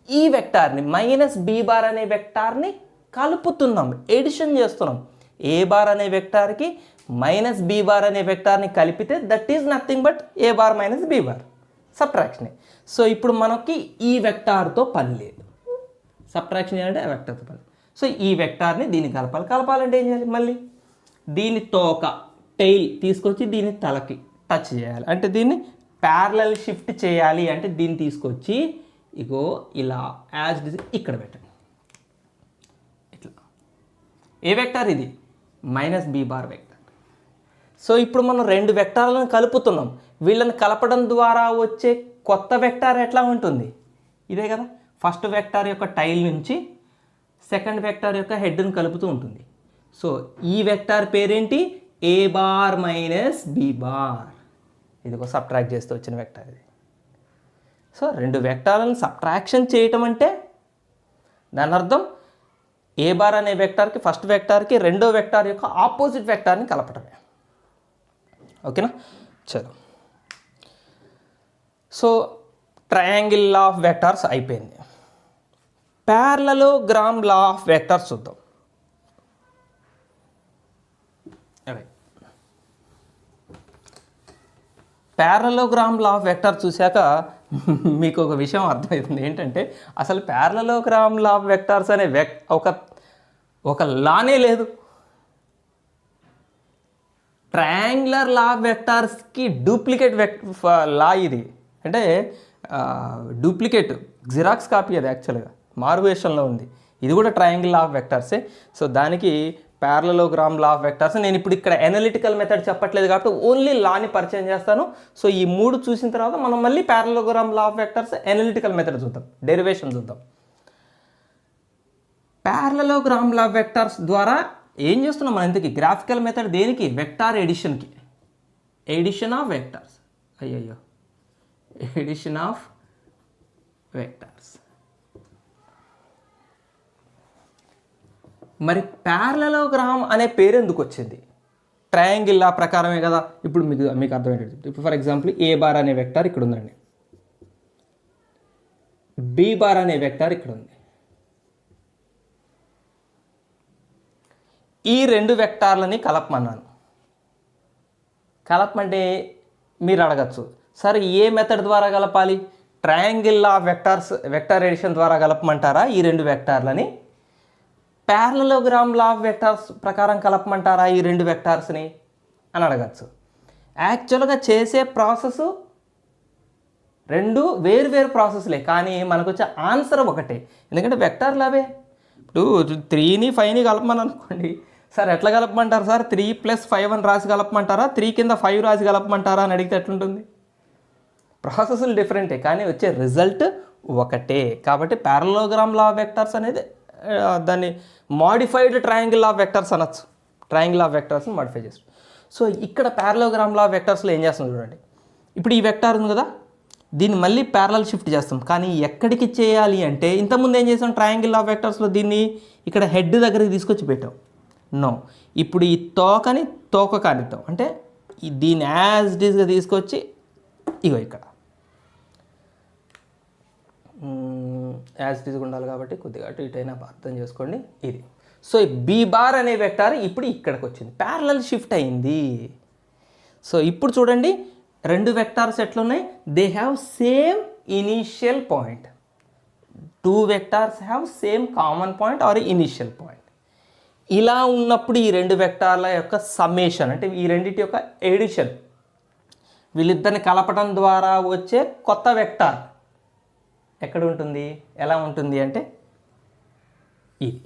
ఈ వెక్టార్ని, మైనస్ బీ బార్ అనే వెక్టార్ని కలుపుతున్నాం, ఎడిషన్ చేస్తున్నాం. ఏ బార్ అనే వెక్టార్కి మైనస్ బీ బార్ అనే వెక్టార్ని కలిపితే that is nothing but A bar minus be bar, subtraction. So ఇప్పుడు మనకి ఈ వెక్టార్తో పని లేదు, సబ్ట్రాక్షన్ చేయాలంటే ఆ వెక్టార్తో పని. సో ఈ వెక్టార్ని దీన్ని కలపాలంటే ఏం చేయాలి? మళ్ళీ దీని తోక టెయిల్ తీసుకొచ్చి దీని తలకి టచ్ చేయాలి. అంటే దీన్ని ప్యారలల్ షిఫ్ట్ చేయాలి అంటే దీన్ని తీసుకొచ్చి ఇగో ఇలా యాజ్ డిజ్ ఇక్కడ పెట్టండి. ఇట్లా ఏ వెక్టార్ ఇది? Minus be bar vector. So ఇప్పుడు మనం రెండు వెక్టార్లను కలుపుతున్నాం, వీళ్ళని కలపడం ద్వారా వచ్చే కొత్త వెక్టార్ ఎట్లా ఉంటుంది? ఇదే కదా, ఫస్ట్ వెక్టార్ యొక్క టైల్ నుంచి సెకండ్ వెక్టార్ యొక్క హెడ్ని కలుపుతూ ఉంటుంది. సో ఈ వెక్టార్ పేరేంటి? ఏ బార్ మైనస్ బీ బార్. ఇదిగో సబ్ట్రాక్ట్ చేస్తూ వచ్చిన వెక్టార్ ఇది. సో రెండు వెక్టార్లను సబ్ట్రాక్షన్ చేయటం అంటే దాని అర్థం ఏ బార్ అనే వెక్టార్కి ఫస్ట్ వెక్టార్కి రెండో వెక్టార్ యొక్క ఆపోజిట్ వెక్టార్ని కలపటమే. ఓకేనా? చలో, so triangle law of vectors అయిపోయింది. ప్యారలలోగ్రామ్ లా ఆఫ్ వెక్టార్స్ చూద్దాం. ప్యారలలోగ్రామ్ లా ఆఫ్ వెక్టార్ చూశాక మీకు ఒక విషయం అర్థమవుతుంది ఏంటంటే, అసలు ప్యారలలోగ్రామ్ లా ఆఫ్ వెక్టార్స్ అనే ఒక లానే లేదు. ట్రయాంగులర్ లా ఆఫ్ వెక్టార్స్కి డూప్లికేట్ లా ఇది. అంటే డూప్లికేట్ జిరాక్స్ కాపీ అది, యాక్చువల్గా మారువేషన్లో ఉంది. ఇది కూడా ట్రయాంగిల్ లా ఆఫ్ వెక్టార్సే. సో దానికి ప్యారలలోగ్రామ్ లా ఆఫ్ వెక్టార్స్. నేను ఇప్పుడు ఇక్కడ అనలిటికల్ మెథడ్ చెప్పట్లేదు కాబట్టి ఓన్లీ లాని పరిచయం చేస్తాను. సో ఈ మూడు చూసిన తర్వాత మనం మళ్ళీ parallelogram law of vectors analytical method చూద్దాం, డెరివేషన్ చూద్దాం. ప్యారలలోగ్రామ్ లా ఆఫ్ వెక్టార్స్ ద్వారా ఏం చేస్తున్నాం మనం ఇంతకీ? గ్రాఫికల్ మెథడ్ దేనికి? వెక్టార్ ఎడిషన్కి. ఎడిషన్ ఆఫ్ వెక్టార్స్, అయ్యయ్యో, ఎడిషన్ ఆఫ్ వెక్టార్స్. మరి ప్యారలలోగ్రామ్ అనే పేరు ఎందుకు వచ్చింది? ట్రయాంగిల్ లా ప్రకారమే కదా. ఇప్పుడు మీకు అర్థమయ్యేది. ఇప్పుడు ఫర్ ఎగ్జాంపుల్ ఏ బార్ అనే వెక్టార్ ఇక్కడ ఉందండి, బి బార్ అనే వెక్టార్ ఇక్కడ ఉంది. ఈ రెండు వెక్టార్లని కలపమన్నాను. కలపమంటే మీరు అడగచ్చు, సార్ ఏ మెథడ్ ద్వారా కలపాలి? Triangle law of vectors, vector edition ద్వారా కలపమంటారా ఈ రెండు వెక్టార్లని? ప్యారలలోగ్రామ్ లా ఆఫ్ వెక్టార్స్ ప్రకారం కలపమంటారా ఈ రెండు వెక్టార్స్ని అని అడగచ్చు. యాక్చువల్గా చేసే ప్రాసెస్ రెండు వేరు ప్రాసెస్లే, కానీ మనకు వచ్చే ఆన్సర్ ఒకటే. ఎందుకంటే వెక్టార్లు అవే. ఇప్పుడు 3ని 5ని కలపమని అనుకోండి, సార్ ఎట్లా కలపమంటారు సార్? 3 + 5 అని రాసి కలపమంటారా, 3 కింద 5 రాసి కలపమంటారా అని అడిగితే ఎట్లుంటుంది? ప్రాసెస్లు డిఫరెంటే కానీ వచ్చే రిజల్ట్ ఒకటే. కాబట్టి ప్యారలలోగ్రామ్ లా ఆఫ్ వెక్టార్స్ అనేది దాన్ని modified triangle law of vectors అనొచ్చు. ట్రయాంగిల్ ఆఫ్ వెక్టార్స్ని మాడిఫై చేస్తారు. సో ఇక్కడ ప్యారలలోగ్రామ్ లా ఆఫ్ వెక్టార్స్లో ఏం చేస్తాం చూడండి. ఇప్పుడు ఈ వెక్టార్ ఉంది కదా, దీన్ని మళ్ళీ ప్యారలల్ షిఫ్ట్ చేస్తాం. కానీ ఎక్కడికి చేయాలి అంటే, ఇంతకుముందు ఏం చేసాం ట్రయాంగిల్ లా ఆఫ్ వెక్టార్స్లో దీన్ని ఇక్కడ హెడ్ దగ్గరికి తీసుకొచ్చి పెట్టాం. నో, ఇప్పుడు ఈ తోకని తోక కానిద్దాం. అంటే దీన్ని యాజ్ ఇట్ ఈస్గా తీసుకొచ్చి ఇగో ఇక్కడ యాజ్ ఇట్ ఈస్గా ఉండాలి కాబట్టి కొద్దిగా అటు ఇటైనా అర్థం చేసుకోండి ఇది. సో బీ బార్ అనే వెక్టార్ ఇప్పుడు ఇక్కడికి వచ్చింది, ప్యారలల్ షిఫ్ట్ అయింది. సో ఇప్పుడు చూడండి, రెండు వెక్టార్స్ ఎట్లున్నాయి, they have same initial point. Two vectors have same common point or initial point. ఇలా ఉన్నప్పుడు ఈ రెండు వెక్టార్ల యొక్క సమ్మేషన్, అంటే ఈ రెండింటి యొక్క ఎడిషన్, వీళ్ళిద్దరిని కలపడం ద్వారా వచ్చే కొత్త వెక్టార్ ఎక్కడ ఉంటుంది, ఎలా ఉంటుంది అంటే ఇది.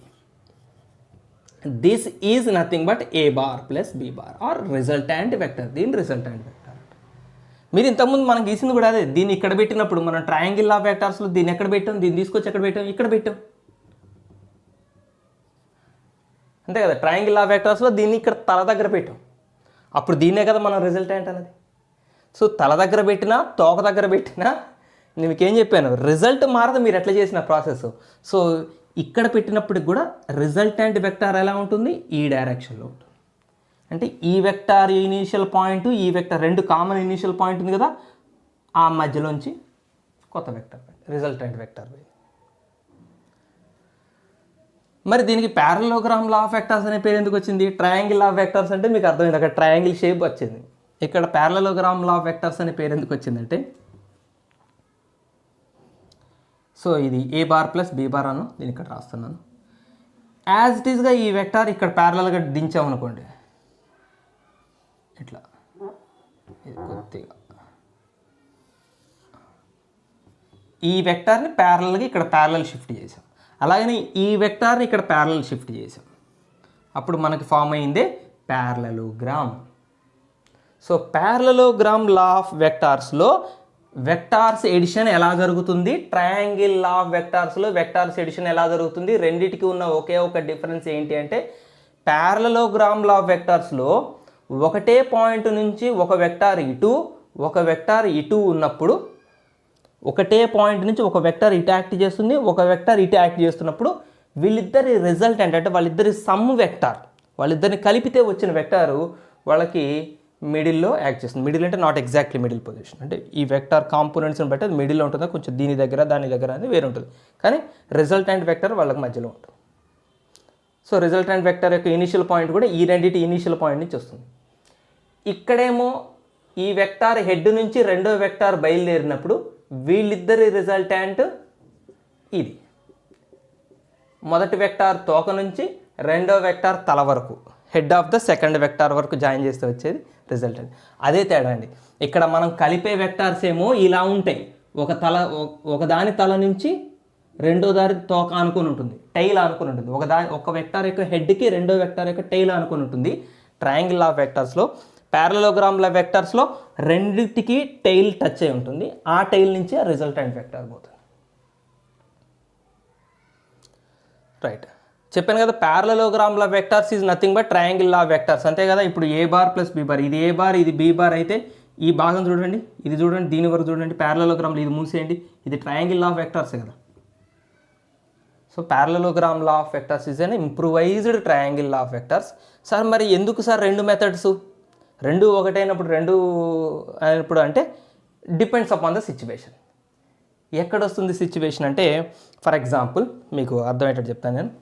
This is nothing but A bar plus B bar or resultant vector. దీని రిజల్టాంట్ వెక్టర్. మీరు ఇంతకుముందు మనం గీసింది కూడా అదే. దీన్ని ఇక్కడ పెట్టినప్పుడు మనం ట్రయాంగిల్ ఆఫ్ వెక్టార్స్లో దీన్ని ఎక్కడ పెట్టాం, దీన్ని తీసుకొచ్చి ఎక్కడ పెట్టాం, ఇక్కడ పెట్టాం, అంతే కదా. ట్రయాంగిల్ ఆఫ్ వెక్టార్స్లో దీన్ని ఇక్కడ తల దగ్గర పెట్టాం, అప్పుడు దీన్నే కదా మనం రిజల్టాంట్ అనేది. సో తల దగ్గర పెట్టినా తోక దగ్గర పెట్టినా నేను మీకేం చెప్పాను, రిజల్ట్ మారదు మీరు ఎట్లా చేసిన ప్రాసెస్. సో ఇక్కడ పెట్టినప్పటికి కూడా రిజల్టాంట్ వెక్టార్ ఎలా ఉంటుంది, ఈ డైరెక్షన్లో ఉంటుంది. అంటే ఈ వెక్టార్ ఇనీషియల్ పాయింట్, ఈ వెక్టార్ రెండు కామన్ ఇనీషియల్ పాయింట్ ఉంది కదా, ఆ మధ్యలోంచి కొత్త వెక్టార్ రిజల్టాంట్ వెక్టార్. మరి దీనికి ప్యారలోగ్రామ్ లా ఆఫ్ వెక్టార్స్ అనే పేరు ఎందుకు వచ్చింది? ట్రయాంగిల్ లా ఆఫ్ వెక్టార్స్ అంటే మీకు అర్థమైంది, అక్కడ ట్రయాంగిల్ షేప్ వచ్చింది. ఇక్కడ ప్యారలోగ్రామ్ లా ఆఫ్ వెక్టార్స్ అనే పేరు ఎందుకు వచ్చిందంటే, సో ఇది ఏ బార్ ప్లస్ బీ బార్ అను దీన్ని ఇక్కడ రాస్తున్నాను. యాజ్ ఇట్ ఈస్గా ఈ వెక్టార్ ఇక్కడ ప్యారలల్గా దించామనుకోండి, ఇట్లా ఇది కొద్దిగా ఈ వెక్టార్ని ప్యారలల్గా ఇక్కడ ప్యారలల్ షిఫ్ట్ చేసాం, అలాగని ఈ వెక్టార్ని ఇక్కడ ప్యారలల్ షిఫ్ట్ చేసాం, అప్పుడు మనకి ఫామ్ అయిందే parallelogram. So parallelogram law of వెక్టార్స్లో వెక్టార్స్ ఎడిషన్ ఎలా జరుగుతుంది, ట్రయాంగిల్ లా ఆఫ్ వెక్టార్స్లో వెక్టార్స్ ఎడిషన్ ఎలా జరుగుతుంది, రెండిటికి ఉన్న ఒకే ఒక డిఫరెన్స్ ఏంటి అంటే, ప్యారలలోగ్రామ్ లా ఆఫ్ వెక్టార్స్లో ఒకటే పాయింట్ నుంచి ఒక వెక్టార్ ఇటు ఒక వెక్టార్ ఇటు ఉన్నప్పుడు, ఒకటే పాయింట్ నుంచి ఒక వెక్టార్ ఇటు యాక్ట్ చేస్తుంది, ఒక వెక్టార్ ఇటు యాక్ట్ చేస్తున్నప్పుడు వీళ్ళిద్దరి రిజల్టెంట్ అంటే వాళ్ళిద్దరి సమ్ వెక్టార్, వాళ్ళిద్దరిని కలిపితే వచ్చిన వెక్టారు వాళ్ళకి మిడిల్లో యాక్ట్ చేస్తుంది. మిడిల్ అంటే నాట్ ఎగ్జాక్ట్లీ మిడిల్ పొజిషన్, అంటే ఈ వెక్టార్ కాంపోనెంట్స్ని బట్టి అది మిడిల్లో ఉంటుందా, కొంచెం దీని దగ్గర దాని దగ్గర అనేది వేరే ఉంటుంది, కానీ రిజల్టెంట్ వెక్టార్ వాళ్ళకి మధ్యలో ఉంటుంది. సో రిజల్టెంట్ వెక్టార్ యొక్క ఇనీషియల్ పాయింట్ కూడా ఈ రెండింటి ఇనీషియల్ పాయింట్ నుంచి వస్తుంది. ఇక్కడేమో ఈ వెక్టార్ హెడ్ నుంచి రెండో వెక్టార్ బయలుదేరినప్పుడు వీళ్ళిద్దరి రిజల్టాంట్ ఇది. మొదటి వెక్టార్ తోక నుంచి రెండో వెక్టార్ తల వరకు, head of the second vector వరకు జాయిన్ చేస్తే వచ్చేది రిజల్టెంట్. అదే తేడా అండి. ఇక్కడ మనం కలిపే వెక్టార్స్ ఏమో ఇలా ఉంటాయి, ఒక దాని తల నుంచి రెండో దారి తోక అనుకుని ఉంటుంది, టైల్ అనుకుని ఉంటుంది, ఒక వెక్టార్ యొక్క హెడ్కి రెండో వెక్టార్ యొక్క టైల్ అనుకుని ఉంటుంది. ట్రయాంగిల్ ఆఫ్ వెక్టార్స్లో, ప్యారలలోగ్రామ్ లా వెక్టార్స్లో రెండింటికి టైల్ టచ్ అయి ఉంటుంది, ఆ టైల్ నుంచి ఆ రిజల్టెంట్ వెక్టార్ పోతుంది. రైట్, చెప్పాను కదా, parallelogram law vectors is nothing but triangle law vectors, అంతే కదా. ఇప్పుడు a bar plus B bar, ఇది ఏ బార్ ఇది బీ బార్ అయితే ఈ భాగం చూడండి, ఇది చూడండి, దీని వరకు చూడండి, ప్యారలలోగ్రామ్లో ఇది మూసేయండి, ఇది ట్రయాంగిల్ లా వెక్టార్సే కదా. So parallelogram law of vectors is an improvised triangle law of vectors. Sir మరి ఎందుకు సార్ రెండు మెథడ్స్, రెండు ఒకటైనప్పుడు రెండు అయినప్పుడు అంటే డిపెండ్స్ అపాన్ ద సిచ్యువేషన్. ఎక్కడ వస్తుంది సిచ్యువేషన్ అంటే, ఫర్ ఎగ్జాంపుల్ మీకు అర్థమయ్యేటట్టు చెప్తాను నేను.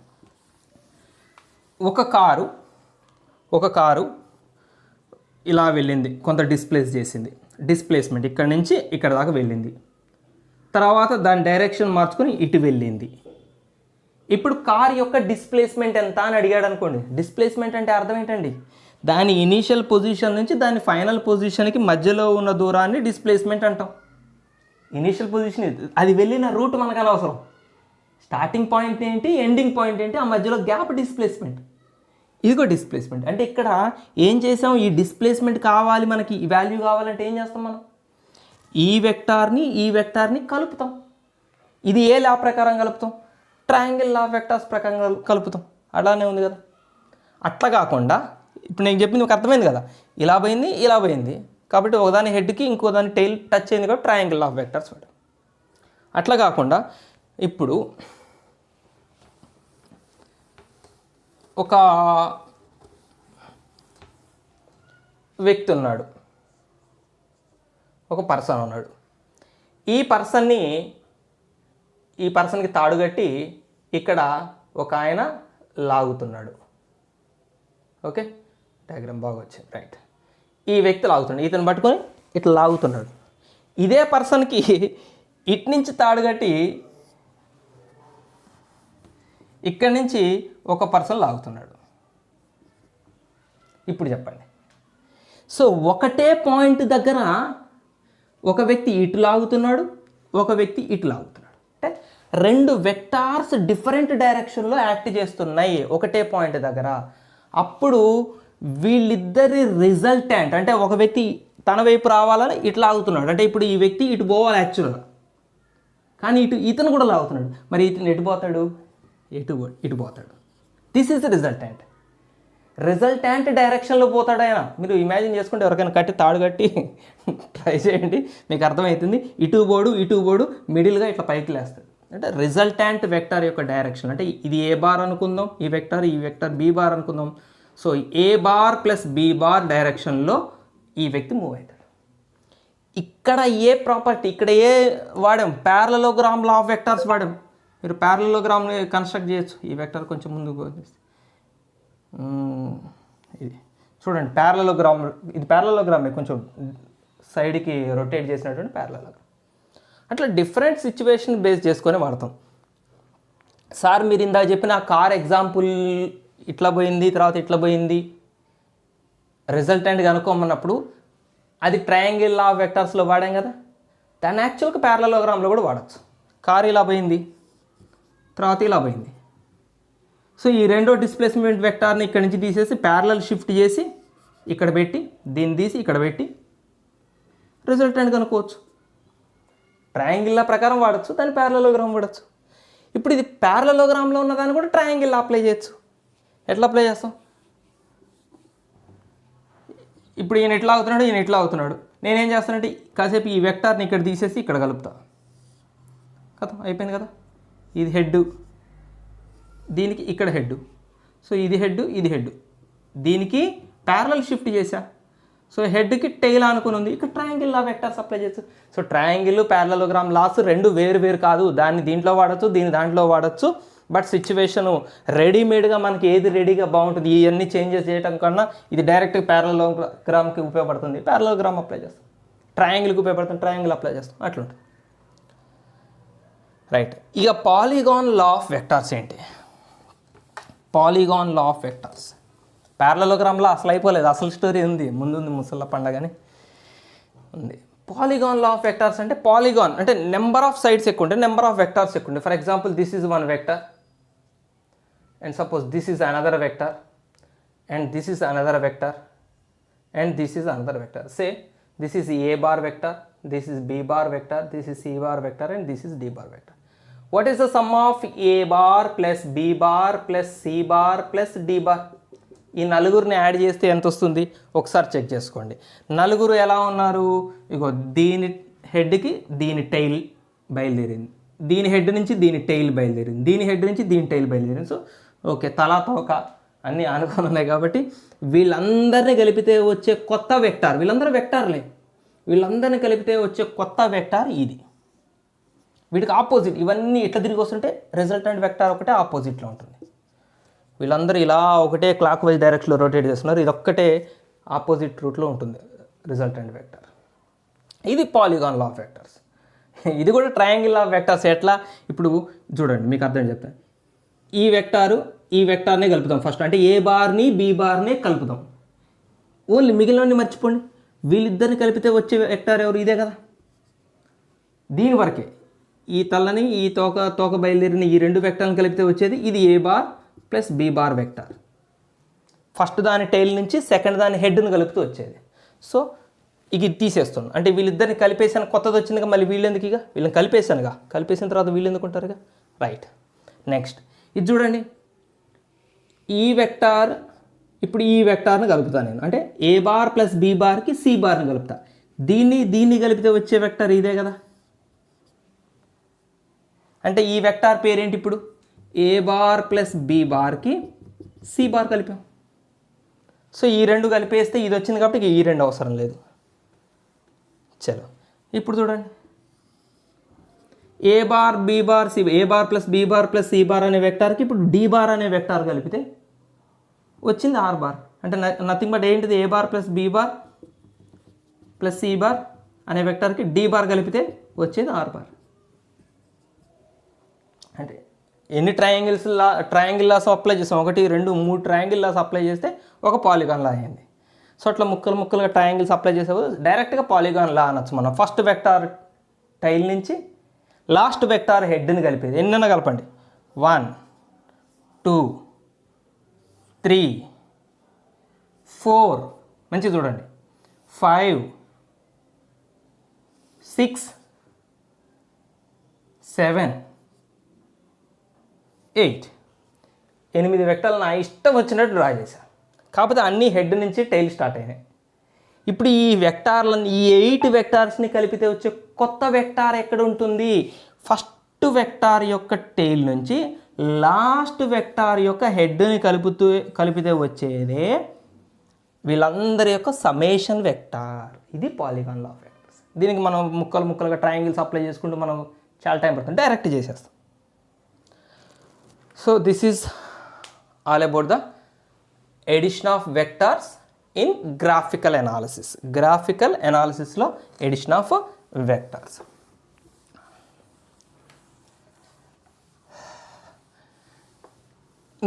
ఒక కారు ఇలా వెళ్ళింది, కొంత డిస్ప్లేస్ చేసింది, డిస్ప్లేస్మెంట్ ఇక్కడ నుంచి ఇక్కడ దాకా వెళ్ళింది, తర్వాత దాని డైరెక్షన్ మార్చుకొని ఇటు వెళ్ళింది. ఇప్పుడు కార్ యొక్క డిస్ప్లేస్మెంట్ ఎంత అని అడిగాడు అనుకోండి. డిస్ప్లేస్మెంట్ అంటే అర్థం ఏంటండి, దాని ఇనీషియల్ పొజిషన్ నుంచి దాని ఫైనల్ పొజిషన్కి మధ్యలో ఉన్న దూరాన్ని డిస్ప్లేస్మెంట్ అంటాం. ఇనీషియల్ పొజిషన్ అది వెళ్ళిన రూట్ మనకు అనవసరం, స్టార్టింగ్ పాయింట్ ఏంటి ఎండింగ్ పాయింట్ ఏంటి, ఆ మధ్యలో గ్యాప్ డిస్ప్లేస్మెంట్. ఇదిగో డిస్ప్లేస్మెంట్ అంటే ఇక్కడ ఏం చేసాం, ఈ డిస్ప్లేస్మెంట్ కావాలి మనకి, ఈ వాల్యూ కావాలంటే ఏం చేస్తాం మనం, ఈ వెక్టార్ని కలుపుతాం. ఇది ఏ లా ప్రకారం కలుపుతాం, ట్రయాంగిల్ లా ఆఫ్ వెక్టార్స్ ప్రకారం కలుపుతాం. అలానే ఉంది కదా. అట్లా కాకుండా ఇప్పుడు నేను చెప్పింది మీకు అర్థమైంది కదా, ఇలా పోయింది కాబట్టి ఒకదాని హెడ్కి ఇంకో దాని టైల్ టచ్ అయింది కాబట్టి ట్రయాంగిల్ లా ఆఫ్ వెక్టార్స్ వాడు. అట్లా కాకుండా ఇప్పుడు ఒక వ్యక్తి ఉన్నాడు, ఒక పర్సన్ ఉన్నాడు. ఈ పర్సన్కి తాడు కట్టి ఇక్కడ ఒక ఆయన లాగుతున్నాడు. ఓకే, డయాగ్రామ్ బాగా వచ్చింది. రైట్, ఈ వ్యక్తి లాగుతున్నాడు, ఇతను పట్టుకొని ఇట్లా లాగుతున్నాడు. ఇదే పర్సన్కి ఇటు నుంచి తాడు కట్టి ఇక్కడి నుంచి ఒక పర్సన్ లాగుతున్నాడు. ఇప్పుడు చెప్పండి. సో ఒకటే పాయింట్ దగ్గర ఒక వ్యక్తి ఇటు లాగుతున్నాడు, ఒక వ్యక్తి ఇటు లాగుతున్నాడు. అంటే రెండు వెక్టార్స్ డిఫరెంట్ డైరెక్షన్లో యాక్ట్ చేస్తున్నాయి ఒకటే పాయింట్ దగ్గర. అప్పుడు వీళ్ళిద్దరి రిజల్టెంట్ అంటే ఒక వ్యక్తి తన వైపు రావాలని ఇటు లాగుతున్నాడు, అంటే ఇప్పుడు ఈ వ్యక్తి ఇటు పోవాలి యాక్చువల్గా, కానీ ఇతను కూడా లాగుతున్నాడు. మరి ఇతను ఎటు పోతాడు? ఇటు పోతాడు. దిస్ ఈజ్ ద రిజల్టెంట్ డైరెక్షన్లో పోతాడు ఆయన. మీరు ఇమాజిన్ చేసుకుంటే ఎవరికైనా కట్టి తాడు కట్టి ట్రై చేయండి, మీకు అర్థమవుతుంది. ఇటు బోడు మిడిల్గా ఇట్లా పైకి లేస్తాడు. అంటే రిజల్టెంట్ వెక్టార్ యొక్క డైరెక్షన్. అంటే ఇది ఏ బార్ అనుకుందాం, ఈ వెక్టార్ బి బార్ అనుకుందాం. So a bar plus B bar డైరెక్షన్లో ఈ వ్యక్తి మూవ్ అవుతాడు. ఇక్కడ ఏ ప్రాపర్టీ, ఇక్కడ ఏ వాడాం? ప్యారలలోగ్రామ్ లా ఆఫ్ వెక్టార్స్ వాడాం. మీరు ప్యారలలోగ్రామ్ని కన్స్ట్రక్ట్ చేయొచ్చు. ఈ వెక్టార్ కొంచెం ముందుకు ఇది చూడండి, ఇది ప్యారలలోగ్రామే, కొంచెం సైడ్కి రొటేట్ చేసినటువంటి ప్యారలలోగ్రామ్. అట్లా డిఫరెంట్ సిచ్యువేషన్ బేస్ చేసుకొని వాడతాం. సార్ మీరు ఇందాక చెప్పిన కార్ ఎగ్జాంపుల్ ఇట్లా పోయింది, తర్వాత ఇట్లా పోయింది, రిజల్టెంట్ కనుక్కోమన్నప్పుడు అది ట్రయాంగిల్ లా ఆఫ్ వెక్టార్స్లో వాడాం కదా, దాన్ని యాక్చువల్గా ప్యారలలోగ్రామ్లో కూడా వాడచ్చు. కార్ ఇలా పోయింది, తర్వాత ఇలా పోయింది. సో ఈ రెండో డిస్ప్లేస్మెంట్ వెక్టార్ని ఇక్కడ నుంచి తీసేసి ప్యారలల్ షిఫ్ట్ చేసి ఇక్కడ పెట్టి, దీన్ని తీసి ఇక్కడ పెట్టి రిజల్టెంట్ కనుక్కోవచ్చు. ట్రయాంగిల్ లా ప్రకారం వాడచ్చు, దాన్ని ప్యారలలోగ్రామ్ వాడచ్చు. ఇప్పుడు ఇది ప్యారలలోగ్రామ్లో ఉన్నదాన్ని కూడా ట్రయాంగిల్ అప్లై చేయొచ్చు. ఎట్లా అప్లై చేస్తాం? ఇప్పుడు ఈయన ఎట్లా అవుతున్నాడు, ఈయన ఎట్లా అవుతున్నాడు. నేనేం చేస్తానంటే కాసేపు ఈ వెక్టార్ని ఇక్కడ తీసేసి ఇక్కడ కలుపుతా కదా, అయిపోయింది కదా. ఇది హెడ్, దీనికి ఇక్కడ హెడ్. సో ఇది హెడ్, దీనికి ప్యారలల్ షిఫ్ట్ చేశా. సో హెడ్కి టెయిల్ అనుకుని ఉంది, ఇక్కడ ట్రయాంగిల్ లా వెక్టార్స్ అప్లై చేయొచ్చు. సో ట్రయాంగిల్ ప్యారలలోగ్రామ్ లాస్ రెండు వేరు కాదు. దాన్ని దీంట్లో వాడచ్చు, దీన్ని దాంట్లో వాడచ్చు. బట్ సిచ్యువేషను రెడీమేడ్గా మనకి ఏది రెడీగా బాగుంటుంది, ఇవన్నీ చేంజెస్ చేయడం కన్నా ఇది డైరెక్ట్ ప్యారలలోగ్రామ్కి ఉపయోగపడుతుంది, ప్యారలలోగ్రామ్ అప్లై చేస్తాం. ట్రయాంగిల్కి ఉపయోగపడుతుంది, ట్రయాంగిల్ అప్లై చేస్తాం. అట్లుంటుంది. రైట్, ఇక పాలిగాన్ లా ఆఫ్ వెక్టార్స్ ఏంటి? పాలిగాన్ లా ఆఫ్ వెక్టార్స్ ప్యారలలోగ్రామ్లో అసలు అయిపోలేదు, అసలు స్టోరీ ఉంది, ముందుంది, ముసళ్ళ పండగని ఉంది. పాలిగాన్ లా ఆఫ్ వెక్టార్స్ అంటే పాలిగాన్ అంటే నెంబర్ ఆఫ్ సైడ్స్ ఎక్కువ ఉంటాయి, నెంబర్ ఆఫ్ వెక్టార్స్ ఎక్కువ ఉంటాయి. For example this is one vector and suppose this is another vector and this is another vector and this is another vector. Say this is a bar vector, this is b bar vector, this is c bar vector and this is d bar vector. What is the sum of a bar plus b bar plus c bar plus d bar? ఈ నలుగురిని యాడ్ చేస్తే ఎంత వస్తుంది ఒకసారి చెక్ చేసుకోండి. నలుగురు ఎలా ఉన్నారు? ఇగో దీని హెడ్కి దీని టైల్ బయలుదేరింది, దీని హెడ్ నుంచి దీని టైల్ బయలుదేరింది, దీని హెడ్ నుంచి దీని టైల్ బయలుదేరింది. సో ఓకే, తలా తోక అన్నీ అనుకుని ఉన్నాయి. కాబట్టి వీళ్ళందరినీ కలిపితే వచ్చే కొత్త వెక్టార్, వీళ్ళందరూ వెక్టార్లే, వీళ్ళందరినీ కలిపితే వచ్చే కొత్త వెక్టార్ ఇది. వీటికి ఆపోజిట్ ఇవన్నీ ఎట్లా తిరిగి వస్తుంటే రిజల్టెంట్ వెక్టార్ ఒకటే ఆపోజిట్లో ఉంటుంది. వీళ్ళందరూ ఇలా ఒకటే క్లాక్ వైజ్ డైరెక్షన్లో రొటేట్ చేస్తున్నారు, ఇది ఒక్కటే ఆపోజిట్ రూట్లో ఉంటుంది రిజల్టెంట్ వెక్టార్. ఇది పాలిగాన్ లా ఆఫ్ వెక్టార్స్. ఇది కూడా ట్రయాంగిల్ లా ఆఫ్ వెక్టార్స్. ఎట్లా? ఇప్పుడు చూడండి, మీకు అర్థం చెప్తాను. ఈ వెక్టార్నే కలుపుతాం ఫస్ట్, అంటే ఏ బార్ని బి బార్ని కలుపుతాం. ఓన్లీ మిగిలినవన్నీ మర్చిపోండి. వీళ్ళిద్దరిని కలిపితే వచ్చే వెక్టార్ ఎవరు? ఇదే కదా. దీని వరకే ఈ తలని ఈ తోక బయలుదేరిన ఈ రెండు వెక్టార్ని కలిపితే వచ్చేది ఇది ఏ bar plus B bar vector. First దాని టైల్ నుంచి సెకండ్ దాని హెడ్ని కలుపుతూ వచ్చేది. సో ఇది తీసేస్తున్నాను, అంటే వీళ్ళిద్దరిని కలిపేసాను, కొత్తది వచ్చిందిగా, మళ్ళీ వీళ్ళెందుకు? ఇక వీళ్ళని కలిపేసానుగా, కలిపేసిన తర్వాత వీళ్ళు ఎందుకు ఉంటారుగా. రైట్, నెక్స్ట్ ఇది చూడండి, ఈ వెక్టార్, ఇప్పుడు ఈ వెక్టార్ని కలుపుతాను నేను, అంటే ఏ బార్ ప్లస్ బి బార్కి సి బార్ని కలుపుతా. దీన్ని కలిపితే వచ్చే వెక్టార్ ఇదే కదా. అంటే ఈ వెక్టార్ పేరేంటి? ఇప్పుడు ఏ బార్ ప్లస్ బి బార్కి సి బార్ కలిపాం. సో ఈ రెండు కలిపేస్తే ఇది వచ్చింది కాబట్టి ఈ రెండు అవసరం లేదు. చలో ఇప్పుడు చూడండి, a bar b bar c, a bar plus B bar plus c bar అనే వెక్టార్కి ఇప్పుడు డి బార్ అనే వెక్టార్ కలిపితే వచ్చింది ఆర్ బార్. అంటే నథింగ్ బట్ ఏంటిది, a bar plus B bar plus c bar అనే వెక్టార్కి డి బార్ కలిపితే వచ్చేది ఆర్ బార్. అంటే ఎన్ని ట్రయాంగిల్ లాస్ అప్లై చేస్తాం, 1 2 3 ట్రయాంగిల్ లాస్ అప్లై చేస్తే ఒక పాలిగాన్ లా అయింది. సో అట్లా ముక్కలుగా ట్రయాంగిల్స్ అప్లై చేసేప్పుడు డైరెక్ట్గా పాలిగాన్ లా అనొచ్చు మనం. ఫస్ట్ వెక్టార్ టైల్ నుంచి లాస్ట్ వెక్టార్ హెడ్ని కలిపేది. ఎన్నైనా కలపండి, 1 2 3 4 మంచిగా చూడండి, 5 6 7 8 8 వెక్టార్లు నా ఇష్టం వచ్చినట్టు డ్రా చేశాను. కాకపోతే అన్ని హెడ్ నుంచి టైల్ స్టార్ట్ అయినాయి. ఇప్పుడు ఈ వెక్టార్లను, ఈ 8 వెక్టార్స్ని కలిపితే వచ్చే కొత్త వెక్టార్ ఎక్కడ ఉంటుంది? ఫస్ట్ వెక్టార్ యొక్క టైల్ నుంచి లాస్ట్ వెక్టార్ యొక్క హెడ్ని కలిపితే వచ్చేదే వీళ్ళందరి యొక్క సమేషన్ వెక్టార్. ఇది పాలిగాన్ లా ఆఫ్ వెక్టర్స్. దీనికి మనం ముక్కలుగా ట్రయాంగిల్స్ అప్లై చేసుకుంటూ మనం చాలా టైం పడుతుంది, డైరెక్ట్ చేసేస్తాం. So this is all about the addition of vectors in graphical analysis. Graphical అనాలిసిస్లో ఎడిషన్ ఆఫ్ వెక్టార్స్.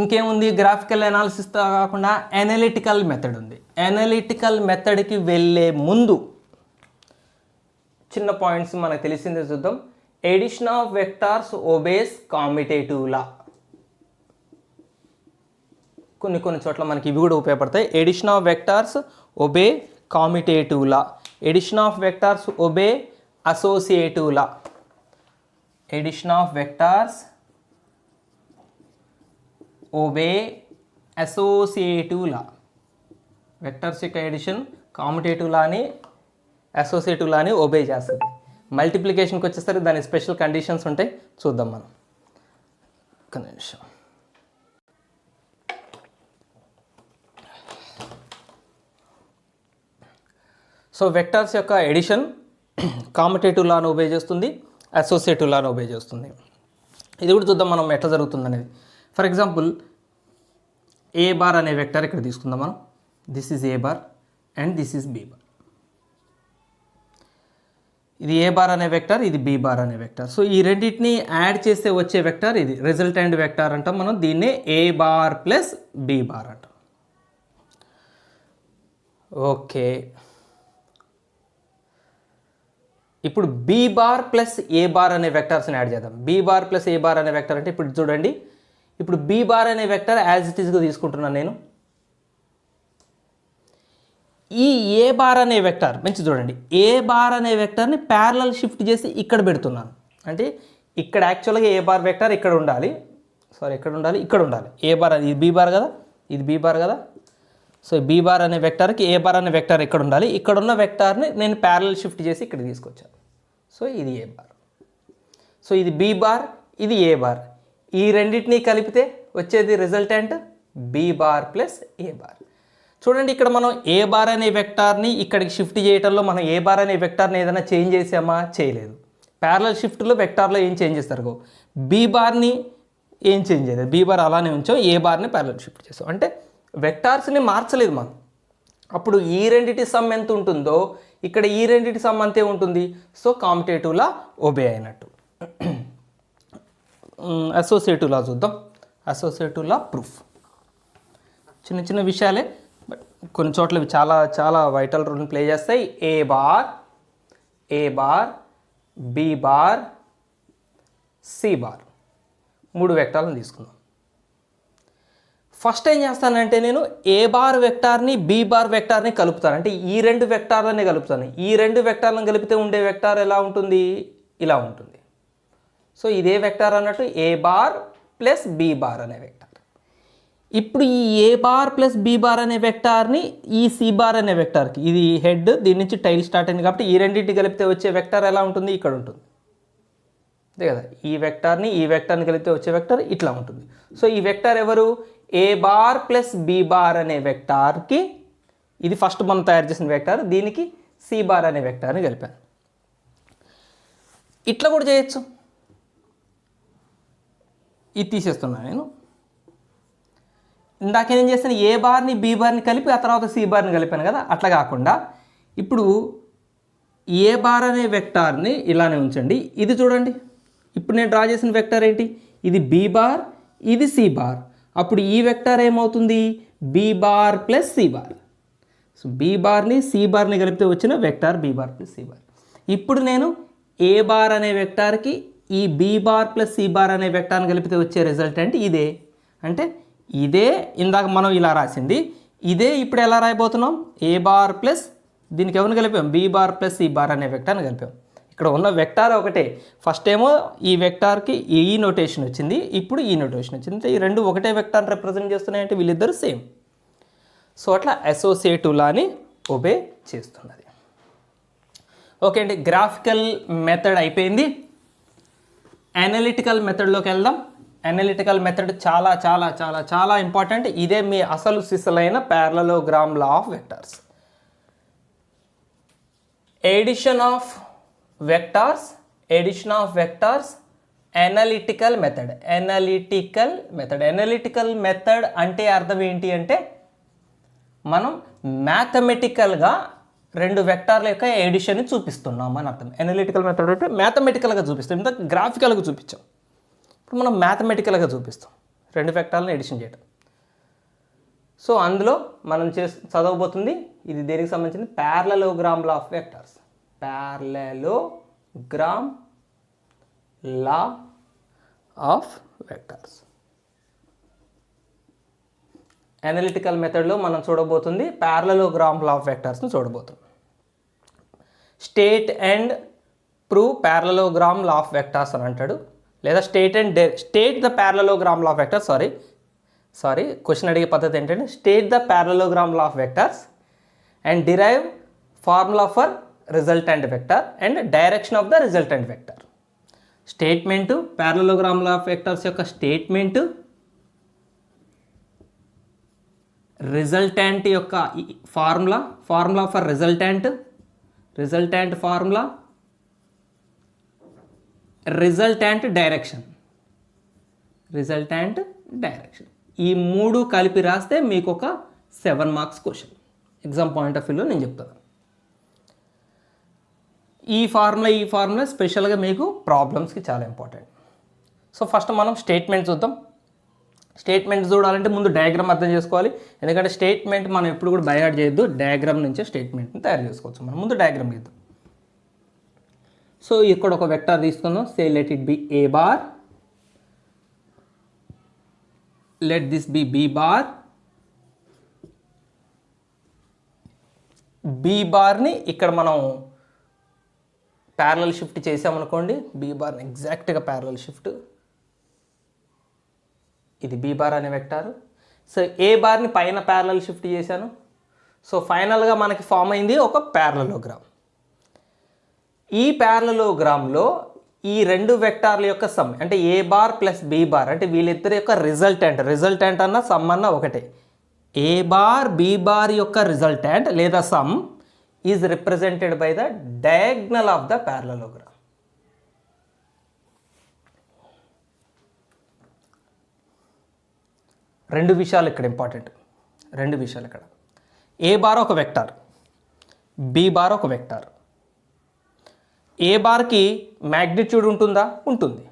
ఇంకేముంది? గ్రాఫికల్ అనాలిసిస్తో కాకుండా అనలిటికల్ మెథడ్ ఉంది. అనలిటికల్ మెథడ్కి వెళ్ళే ముందు చిన్న పాయింట్స్ మనకు తెలిసిందే చూద్దాం. Addition of vectors obeys commutative law. కొన్ని చోట్ల మనకి ఇవి కూడా ఉపయోగపడతాయి. Addition of vectors obey commutative law, addition of vectors obey associative law. Addition of vectors obey associative law. Vectors యొక్క ఎడిషన్ కామ్యుటేటివ్ లాని, అసోసియేటివ్ లాని ఒబే చేస్తుంది. మల్టిప్లికేషన్కి వచ్చేసరికి దాని స్పెషల్ కండిషన్స్ ఉంటాయి, చూద్దాం మనం. ఒక నిమిషం. సో వెక్టర్స్ యొక్క ఎడిషన్ కామ్యుటేటివ్ లాను ఒబే చేస్తుంది, అసోసియేటివ్ లాను ఒబే చేస్తుంది. ఇది కూడా చూద్దాం మనం ఎట్లా జరుగుతుంది అనేది. ఫర్ ఎగ్జాంపుల్ ఏ బార్ అనే వెక్టర్ ఇక్కడ తీసుకుందాం మనం. This is A bar and this is B bar. ఇది ఏ బార్ అనే వెక్టర్, ఇది బి బార్ అనే వెక్టర్. సో ఈ రెండింటిని యాడ్ చేస్తే వచ్చే వెక్టర్ ఇది రిజల్టెంట్ వెక్టర్ అంటాం మనం. దీన్నే ఏ బార్ ప్లస్ బి బార్ అంటాం. ఓకే, ఇప్పుడు బి బార్ ప్లస్ ఏ బార్ అనే వెక్టర్స్ని యాడ్ చేద్దాం. బి బార్ ప్లస్ ఏ బార్ అనే వెక్టర్ అంటే ఇప్పుడు చూడండి, ఇప్పుడు బి బార్ అనే వెక్టర్ యాజ్ ఇట్ ఈస్గా తీసుకుంటున్నాను నేను. ఈ ఏ బార్ అనే వెక్టర్ మంచి చూడండి, ఏ బార్ అనే వెక్టర్ని ప్యారలల్ షిఫ్ట్ చేసి ఇక్కడ పెడుతున్నాను. అంటే ఇక్కడ యాక్చువల్గా ఏ బార్ వెక్టర్ ఇక్కడ ఉండాలి, ఇక్కడ ఉండాలి. ఏ బార్, ఇది బి బార్ కదా, ఇది బి బార్ కదా. సో బి బార్ అనే వెక్టర్కి ఏ బార్ అనే వెక్టర్ ఇక్కడ ఉండాలి. ఇక్కడ ఉన్న వెక్టర్ని నేను ప్యారలల్ షిఫ్ట్ చేసి ఇక్కడ తీసుకొచ్చాను. సో ఇది ఏ బార్. సో ఇది బి బార్, ఇది ఏ బార్. ఈ రెండింటినీ కలిపితే వచ్చేది రిజల్టెంట్ బి బార్ ప్లస్ ఏ బార్. చూడండి, ఇక్కడ మనం ఏ బార్ అనే వెక్టార్ని ఇక్కడికి షిఫ్ట్ చేయడంలో మనం ఏ బార్ అనే వెక్టార్ని ఏదైనా చేంజ్ చేసామా? చేయలేదు. ప్యారలల్ షిఫ్ట్లో వెక్టార్లో ఏం చేంజ్ చేస్తారు? బి బార్ని ఏం చేంజ్ చేయలేదు, బి బార్ అలానే ఉంచాం, ఏ బార్ని ప్యారలల్ షిఫ్ట్ చేసాం. అంటే వెక్టార్స్ని మార్చలేదు మనం. అప్పుడు ఈ రెండిటి సమ్ ఎంత ఉంటుందో ఇక్కడ ఈ రెండిటి సమ్ అంతే ఉంటుంది. సో కామ్యుటేటివ్లా ఒబే అయినట్టు. అసోసియేటివ్ లా చూద్దాం. అసోసియేటివ్ లా ప్రూఫ్ చిన్న చిన్న విషయాలే, బట్ కొన్ని చోట్ల చాలా చాలా వైటల్ రోల్ ప్లే చేస్తాయి. A bar b bar c bar 3 వెక్టార్లను తీసుకుందాం. ఫస్ట్ ఏం చేస్తానంటే నేను ఏ బార్ వెక్టార్ని బి బార్ వెక్టార్ని కలుపుతాను. అంటే ఈ 2 వెక్టార్లని కలుపుతాను. ఈ 2 వెక్టార్లను కలిపితే ఉండే వెక్టార్ ఎలా ఉంటుంది? ఇలా ఉంటుంది. సో ఇదే వెక్టార్ అన్నట్టు ఏ బార్ ప్లస్ బి బార్ అనే వెక్టార్. ఇప్పుడు ఈ ఏ బార్ ప్లస్ బి బార్ అనే వెక్టార్ని ఈ సి బార్ అనే వెక్టార్కి, ఇది హెడ్, దీని నుంచి టైల్ స్టార్ట్ అయింది కాబట్టి ఈ రెండింటి కలిపితే వచ్చే వెక్టార్ ఎలా ఉంటుంది? ఇక్కడ ఉంటుంది, అంతే కదా. ఈ వెక్టార్ని కలిపితే వచ్చే వెక్టార్ ఇట్లా ఉంటుంది. సో ఈ వెక్టార్ ఎవరు? ఏ బార్ ప్లస్ బి బార్ అనే వెక్టార్కి, ఇది ఫస్ట్ మనం తయారు చేసిన వెక్టార్, దీనికి సి బార్ అనే వెక్టార్ని కలిపాను. ఇట్లా కూడా చేయొచ్చు. ఇది తీసేస్తున్నాను నేను. ఇందాకేం చేస్తాను, ఏ బార్ని బి బార్ని కలిపి ఆ తర్వాత సి బార్ని కలిపాను కదా, అట్లా కాకుండా ఇప్పుడు ఏ బార్ అనే వెక్టార్ని ఇలానే ఉంచండి. ఇది చూడండి, ఇప్పుడు నేను డ్రా చేసిన వెక్టార్ ఏంటి, ఇది బి బార్, ఇది సి బార్. అప్పుడు ఈ వెక్టార్ ఏమవుతుంది, b bar plus c bar. So b బార్ని సి బార్ని కలిపితే వచ్చిన vector b bar plus c bar. ఇప్పుడు నేను ఏ బార్ అనే వెక్టార్కి ఈ b bar plus c bar అనే వెక్టార్ని కలిపితే వచ్చే రిజల్టెంట్ ఇదే. అంటే ఇదే ఇందాక మనం ఇలా రాసింది, ఇదే ఇప్పుడు ఎలా రాయబోతున్నాం, ఏ బార్ ప్లస్ దీనికి ఎవరిని కలిపాం, b bar plus c bar అనే వెక్టార్ని కలిపాం. ఇక్కడ ఉన్న వెక్టార్ ఒకటే. ఫస్ట్ ఏమో ఈ వెక్టార్కి ఈ నోటేషన్ వచ్చింది, ఇప్పుడు ఈ నోటేషన్ వచ్చింది. ఈ రెండు ఒకటే వెక్టార్ని రిప్రజెంట్ చేస్తున్నాయంటే వీళ్ళిద్దరు సేమ్. సో అట్లా అసోసియేటివ్ లాని ఒబే చేస్తున్నది. ఓకే అండి, గ్రాఫికల్ మెథడ్ అయిపోయింది. అనలిటికల్ మెథడ్లోకి వెళ్దాం. అనలిటికల్ మెథడ్ చాలా చాలా చాలా చాలా ఇంపార్టెంట్. ఇదే మీ అసలు సిసలైన parallelogram law of vectors. Addition of vectors analytical method. Analytical method అంటే అర్థం ఏంటి అంటే మనం మ్యాథమెటికల్గా రెండు వెక్టార్ల యొక్క ఎడిషన్ని చూపిస్తున్నాం అని అర్థం. అనలిటికల్ మెథడ్ అంటే మ్యాథమెటికల్గా చూపిస్తాం, ఇంత గ్రాఫికల్గా చూపించాం. ఇప్పుడు మనం మ్యాథమెటికల్గా చూపిస్తాం రెండు వెక్టార్లను ఎడిషన్ చేయడం. సో అందులో మనం చదవబోతుంది ఇది దేనికి సంబంధించింది, parallelogram law of vectors. Parallelogram law of vectors. Analytical మెథడ్లో మనం చూడబోతుంది ప్యారలలోగ్రామ్ లా ఆఫ్ వెక్టార్స్ని చూడబోతున్నాం. State and prove parallelogram law of vectors అని అంటాడు, లేదా state the parallelogram law of vectors. Sorry question అడిగే పద్ధతి ఏంటంటే state the parallelogram law of vectors and derive formula for resultant vector and direction of the resultant vector. Statement, parallelogram law of vectors యొక్క స్టేట్మెంటు, రిజల్టెంట్ యొక్క formula for resultant formula, resultant direction. ఈ మూడు కలిపి రాస్తే మీకు ఒక 7 marks question exam point of వ్యూలో నేను చెప్తాను. ఈ ఫార్ములా స్పెషల్గా మీకు ప్రాబ్లమ్స్కి చాలా ఇంపార్టెంట్. సో ఫస్ట్ మనం స్టేట్మెంట్ చూద్దాం. స్టేట్మెంట్ చూడాలంటే ముందు డయాగ్రామ్ అర్థం చేసుకోవాలి, ఎందుకంటే స్టేట్మెంట్ మనం ఎప్పుడు కూడా బైహార్ట్ చేయొద్దు, డయాగ్రామ్ నుంచే స్టేట్మెంట్ని తయారు చేసుకోవచ్చు. మనం ముందు డయాగ్రామ్ చేద్దాం. సో ఇక్కడ ఒక వెక్టార్ తీసుకుందాం. Say let it be a bar, let this be b bar. B బార్ని ఇక్కడ మనం ప్యారలల్ షిఫ్ట్ చేసామనుకోండి, బి బార్ని ఎగ్జాక్ట్గా ప్యారలల్ షిఫ్ట్. ఇది బి బార్ అనే వెక్టారు. సో ఏ బార్ని పైన ప్యారలల్ షిఫ్ట్ చేశాను. సో ఫైనల్గా మనకి ఫామ్ అయింది ఒక ప్యారలలోగ్రామ్. ఈ ప్యారలలోగ్రామ్లో ఈ రెండు వెక్టార్ల యొక్క సమ్ అంటే A bar plus B bar అంటే వీళ్ళిద్దరి యొక్క రిజల్టెంట్ అన్న సమ్ అన్న ఒకటే. ఏ బార్ బి బార్ యొక్క రిజల్టెంట్ లేదా some is represented by the diagonal of the parallelogram. రెండు విషయాలు ఇక్కడ ఇంపార్టెంట్. ఏ బార్ ఒక వెక్టార్, బి బార్ ఒక వెక్టార్. ఏ బార్కి మ్యాగ్నిట్యూడ్ ఉంటుందా? ఉంటుంది.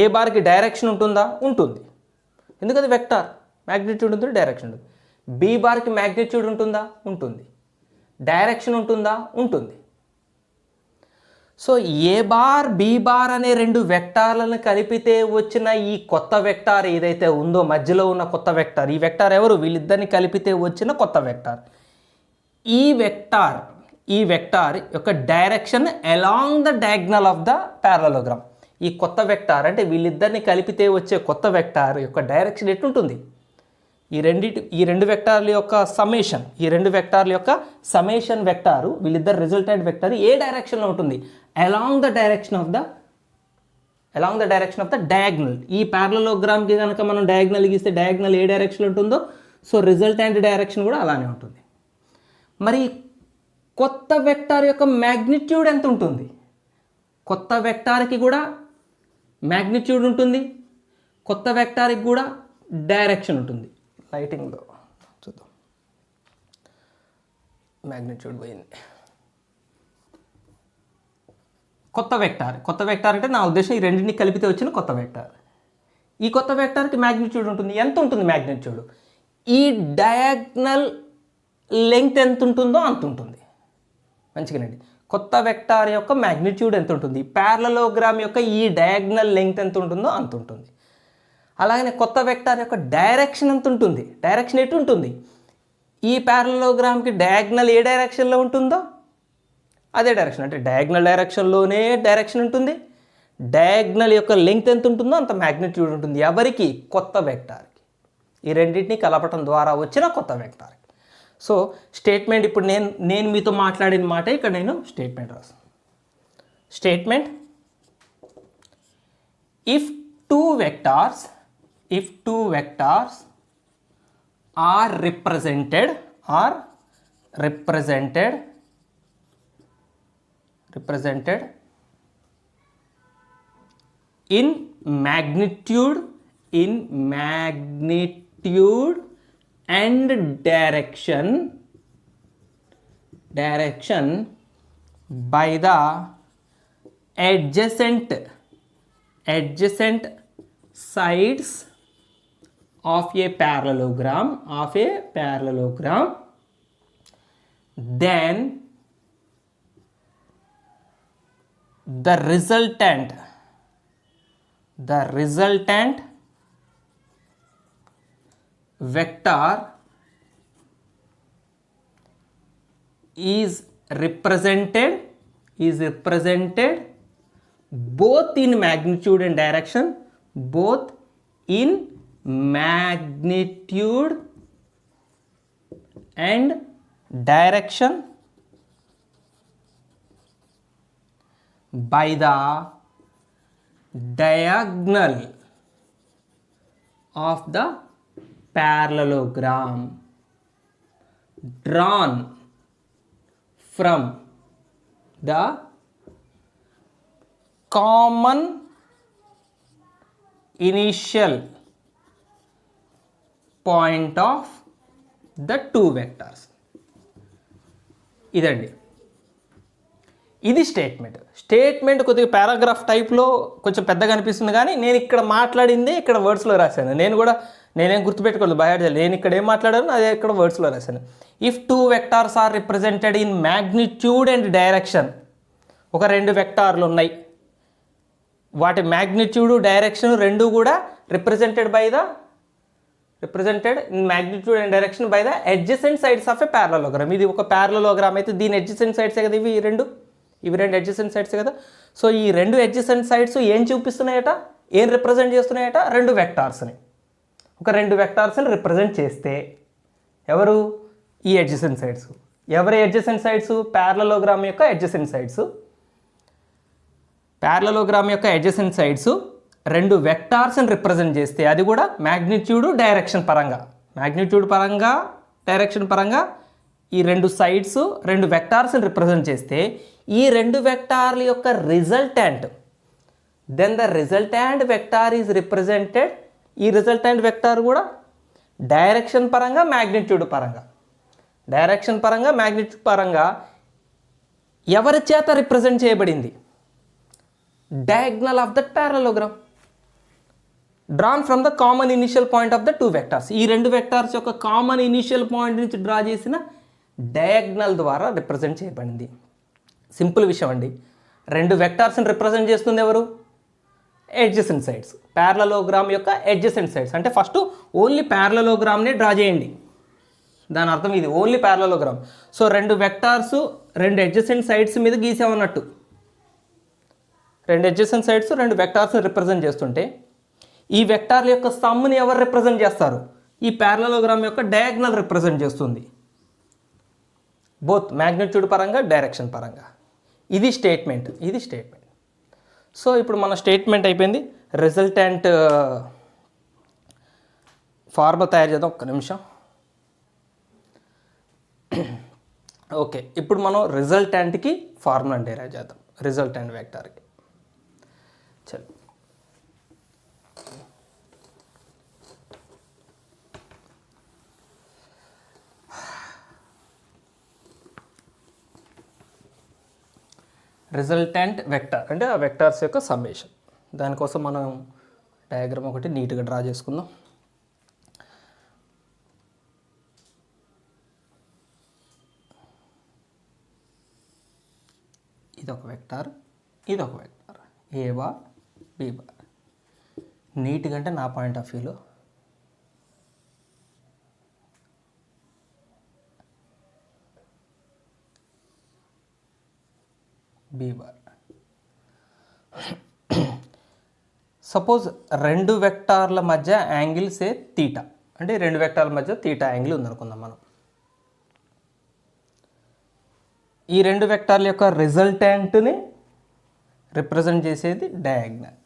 ఏ బార్కి డైరెక్షన్ ఉంటుందా? ఉంటుంది. ఎందుకది వెక్టార్, మ్యాగ్నిట్యూడ్ ఉంటుంది, డైరెక్షన్ ఉంటుంది. బి బార్కి మ్యాగ్నిట్యూడ్ ఉంటుందా? ఉంటుంది. డైరెక్షన్ ఉంటుందా? ఉంటుంది. So a bar b bar అనే రెండు వెక్టార్లను కలిపితే వచ్చిన ఈ కొత్త వెక్టార్ ఏదైతే ఉందో మధ్యలో ఉన్న కొత్త వెక్టార్, ఈ వెక్టార్ ఎవరు? వీళ్ళిద్దరిని కలిపితే వచ్చిన కొత్త వెక్టార్. ఈ వెక్టార్ యొక్క direction along the diagonal of the parallelogram. ఈ కొత్త వెక్టార్ అంటే వీళ్ళిద్దరిని కలిపితే వచ్చే కొత్త వెక్టార్ యొక్క డైరెక్షన్ ఎట్లుంటుంది? ఈ రెండు వెక్టార్ల యొక్క సಮೇషన్ వెక్టారు, వీళ్ళిద్దరు రిజల్టెంట్ వెక్టార్ ఏ డైరెక్షన్లో ఉంటుంది? Along the direction of the diagonal. ఈ ప్యారలలోగ్రామ్కి కనుక మనం డయాగ్నల్ గీస్తే డయాగ్నల్ ఏ డైరెక్షన్ ఉంటుందో సో రిజల్టెంట్ డైరెక్షన్ కూడా అలానే ఉంటుంది. మరి కొత్త వెక్టార్ యొక్క మ్యాగ్నిట్యూడ్ ఎంత ఉంటుంది? కొత్త వెక్టార్కి కూడా మ్యాగ్నిట్యూడ్ ఉంటుంది, కొత్త వెక్టార్కి కూడా డైరెక్షన్ ఉంటుంది. లైటింగ్లో చూద్దాం, మ్యాగ్నిట్యూడ్ పోయింది. కొత్త వెక్టార్ అంటే నా ఉద్దేశం ఈ రెండింటిని కలిపితే వచ్చిన కొత్త వెక్టార్. ఈ కొత్త వెక్టార్కి మ్యాగ్నిట్యూడ్ ఉంటుంది. ఎంత ఉంటుంది మ్యాగ్నిట్యూడ్? ఈ డయాగ్నల్ లెంగ్త్ ఎంత ఉంటుందో అంత ఉంటుంది. మంచిగానండి. కొత్త వెక్టార్ యొక్క మ్యాగ్నిట్యూడ్ ఎంత ఉంటుంది, ప్యారలలోగ్రామ్ యొక్క ఈ డయాగ్నల్ లెంగ్త్ ఎంత ఉంటుందో అంత ఉంటుంది. అలాగనే కొత్త వెక్టార్ యొక్క డైరెక్షన్ ఎంత ఉంటుంది, డైరెక్షన్ ఎటు ఉంటుంది, ఈ ప్యారలలోగ్రామ్కి డయాగ్నల్ ఏ డైరెక్షన్లో ఉంటుందో అదే డైరెక్షన్. అంటే డయాగ్నల్ డైరెక్షన్లోనే డైరెక్షన్ ఉంటుంది. డయాగ్నల్ యొక్క లెంగ్త్ ఎంత ఉంటుందో అంత మ్యాగ్నిట్యూడ్ ఉంటుంది. ఎవరికి? కొత్త వెక్టార్కి. ఈ రెండింటిని కలపటం ద్వారా వచ్చిన కొత్త వెక్టార్కి. సో స్టేట్మెంట్ ఇప్పుడు నేను మీతో మాట్లాడిన మాట ఇక్కడ నేను స్టేట్మెంట్ రాస్తాను. Statement, if two vectors are represented in magnitude and direction by the adjacent sides of a parallelogram, then the resultant vector is represented both in magnitude and direction, by the diagonal of the parallelogram drawn from the common initial point of the two vectors. ఇదండి, ఇది స్టేట్మెంట్ కొద్దిగా పారాగ్రాఫ్ టైప్లో కొంచెం పెద్దగా అనిపిస్తుంది, కానీ నేను ఇక్కడ మాట్లాడిందే ఇక్కడ వర్డ్స్లో రాశాను. నేనేం గుర్తుపెట్టుకోలేదు బయాడ్, నేను ఇక్కడ ఏం మాట్లాడాను అదే ఇక్కడ వర్డ్స్లో రాశాను. If two vectors are represented in magnitude and direction, ఒక రెండు వెక్టార్లు ఉన్నాయి, వాటి మ్యాగ్నిట్యూడ్ డైరెక్షన్ రెండు కూడా represented in magnitude and direction by the adjacent sides of a parallelogram. ఇది ఒక ప్యారలలోగ్రామ్ అయితే దీని అడ్జసెంట్ సైడ్సే కదా ఇవి రెండు అడ్జసెంట్ సైడ్స్ కదా. సో ఈ రెండు అడ్జసెంట్ సైడ్స్ ఏం చూపిస్తున్నాయట, ఏం రిప్రజెంట్ చేస్తున్నాయట, రెండు వెక్టార్స్ని. ఒక రెండు వెక్టార్స్ని రిప్రజెంట్ చేస్తే ఎవరు? ఈ అడ్జసెంట్ సైడ్స్. ఎవరి అడ్జసెంట్ సైడ్స్? ప్యారలలోగ్రామ్ యొక్క అడ్జసెంట్ సైడ్స్. రెండు వెక్టార్స్ని రిప్రజెంట్ చేస్తే అది కూడా మ్యాగ్నిట్యూడ్ డైరెక్షన్ పరంగా ఈ రెండు సైడ్స్ రెండు వెక్టార్స్ని రిప్రజెంట్ చేస్తే ఈ రెండు వెక్టార్ల యొక్క resultant, then the resultant vector is represented. ఈ రిజల్టెంట్ వెక్టార్ కూడా డైరెక్షన్ పరంగా మ్యాగ్నిట్యూడ్ పరంగా ఎవరి చేత రిప్రజెంట్ చేయబడింది? Diagonal of that parallelogram drawn from the common initial point of the two vectors. ఈ రెండు వెక్టార్స్ యొక్క కామన్ ఇనిషియల్ పాయింట్ నుంచి డ్రా చేసిన డయాగ్నల్ ద్వారా రిప్రజెంట్ చేయబడింది. సింపుల్ విషయం అండి. రెండు వెక్టార్స్ని రిప్రజెంట్ చేస్తుంది ఎవరు? Adjacent sides. ప్యారలలోగ్రామ్ యొక్క అడ్జసెంట్ సైడ్స్. అంటే ఫస్ట్ ఓన్లీ ప్యారలలోగ్రామ్నే డ్రా చేయండి, దాని అర్థం ఇది ఓన్లీ ప్యారలలోగ్రామ్. సో రెండు వెక్టార్స్ రెండు అడ్జసెంట్ సైడ్స్ మీద గీసామన్నట్టు. రెండు అడ్జసెంట్ సైడ్స్ రెండు వెక్టార్స్ని రిప్రజెంట్ చేస్తుంటే ఈ వెక్టార్ల యొక్క సమ్ని ఎవరు రిప్రజెంట్ చేస్తారు? ఈ ప్యారలలోగ్రామ్ యొక్క డయాగ్నల్ రిప్రజెంట్ చేస్తుంది, బోత్ మ్యాగ్నిట్యూడ్ పరంగా డైరెక్షన్ పరంగా. ఇది స్టేట్మెంట్. సో ఇప్పుడు మన స్టేట్మెంట్ అయిపోయింది. రిజల్టెంట్ ఫార్ములా తయారు చేద్దాం, ఒక్క నిమిషం. ఓకే, ఇప్పుడు మనం రిజల్టెంట్కి ఫార్ములా డెరైవ్ చేద్దాం, రిజల్టెంట్ వెక్టార్కి. చలో, రిజల్టెంట్ వెక్టర్ అంటే ఆ వెక్టార్స్ యొక్క సమ్మేషన్. దానికోసం మనం డయాగ్రామ్ ఒకటి నీట్గా డ్రా చేసుకుందాం. ఇదొక వెక్టార్, ఇదొక వెక్టార్, ఏ బార్ బి బార్. నీట్గా అంటే నా పాయింట్ ఆఫ్ వ్యూలో బి బార్. సపోజ్ రెండు వెక్టార్ల మధ్య యాంగిల్ సే తీటా, అంటే రెండు వెక్టార్ల మధ్య తీటా యాంగిల్ ఉందనుకుందాం మనం. ఈ రెండు వెక్టార్ల యొక్క రిజల్టెంట్ని రిప్రజెంట్ చేసేది డయాగ్నల్.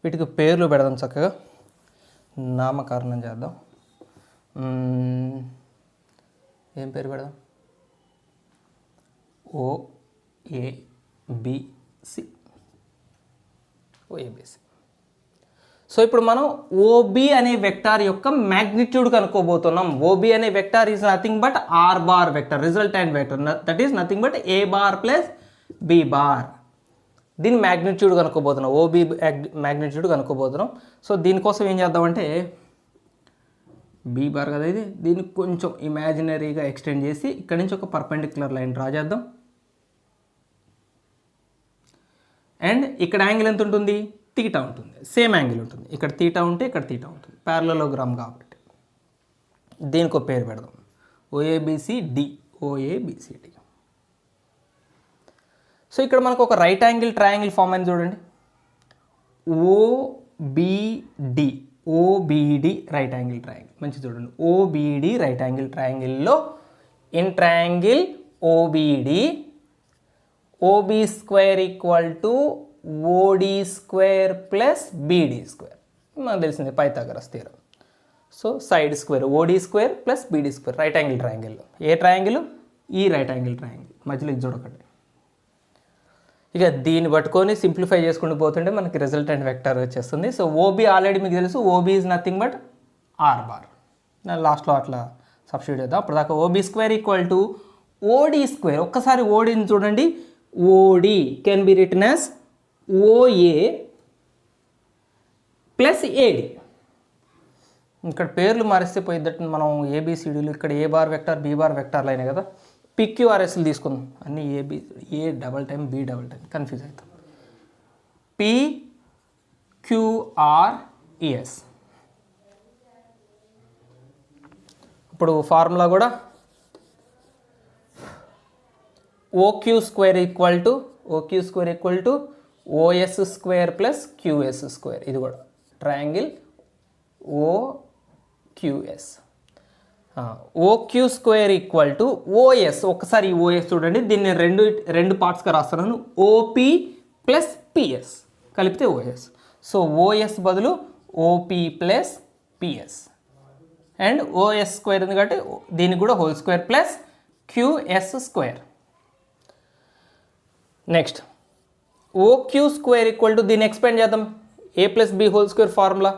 వీటికి పేర్లు పెడదాం, చక్కగా నామకరణం చేద్దాం. ఏం పేరు పెడదాం? ఓఏబిసి. సో ఇప్పుడు మనం ఓబి అనే వెక్టార్ యొక్క మ్యాగ్నిట్యూడ్ కనుక్కోబోతున్నాం. ఓబి అనే vector is nothing but are bar vector, resultant vector, that is nothing but A bar plus B bar. దీని మ్యాగ్నిట్యూడ్ కనుక్కోబోతున్నాం, ఓబి మ్యాగ్నిట్యూడ్ కనుక్కోబోతున్నాం. సో దీనికోసం ఏం చేద్దామంటే బి బార్ కదా ఇది, దీన్ని కొంచెం ఇమాజినరీగా ఎక్స్టెండ్ చేసి ఇక్కడ నుంచి ఒక పర్పెండిక్యులర్ లైన్ డ్రా చేద్దాం. అండ్ ఇక్కడ యాంగిల్ ఎంత ఉంటుంది? తీటా ఉంటుంది, సేమ్ యాంగిల్ ఉంటుంది. ఇక్కడ తీటా ఉంటే ఇక్కడ తీటా ఉంటుంది, ప్యారలలోగ్రామ్ కాబట్టి. దీనికి ఒక పేరు పెడదాం, ఓఏబిసిడి. ఓఏబిసిడి. సో ఇక్కడ మనకు ఒక రైట్ యాంగిల్ ట్రయాంగిల్ ఫామ్ అని చూడండి. OBD right angle triangle. మంచి చూడండి, ఓబిడి రైట్ యాంగిల్ ట్రయాంగిల్లో in triangle OBD OB square equal to OD square plus BD square. మనకు తెలిసింది Pythagoras theorem. So side square OD square plus BD square right angle ట్రయాంగిల్లో. ఏ ట్రయాంగిల్? ఈ రైట్ యాంగిల్ ట్రయాంగిల్. మధ్యలో ఇది చూడకండి. ఇక దీన్ని పట్టుకొని సింప్లిఫై చేసుకుంటూ పోతుంటే మనకి రిజల్టెంట్ వెక్టర్ వచ్చేస్తుంది. సో ఓబీ ఆల్రెడీ మీకు తెలుసు, OB is nothing but are bar. నేను లాస్ట్లో అట్లా సబ్స్టిట్యూట్ చేద్దాం. అప్పటిదాకా OB square equal to OD square. ఒక్కసారి ఓడిని చూడండి, OD can be written as OA plus AD. ఇక్కడ పేర్లు మారిస్తే పోయిద్దట మనం ఏబిసిడీలు. ఇక్కడ a bar vector b bar వెక్టార్లు అయినాయి కదా, పిక్యూఆర్ఎస్లు తీసుకుందాం. అన్నీ a double time b double time confuse అవుతాం. పిక్యూఆర్ఈఎస్. ఇప్పుడు ఫార్ములా కూడా OQ square equal to OS square plus QS square. ఇది కూడా triangle OQS. OQ square equal to OS. ఒకసారి ఈ ఓఎస్ చూడండి, దీన్ని రెండు పార్ట్స్గా రాస్తున్నాను. ఓపి ప్లస్ పిఎస్ కలిపితే ఓఎస్. సో ఓఎస్ బదులు OP plus PS. And OS square ఉంది కాబట్టి దీనికి కూడా whole square plus QS square. Next OQ square equal to, దీన్ని ఎక్స్పాండ్ చేద్దాం. A plus b whole square formula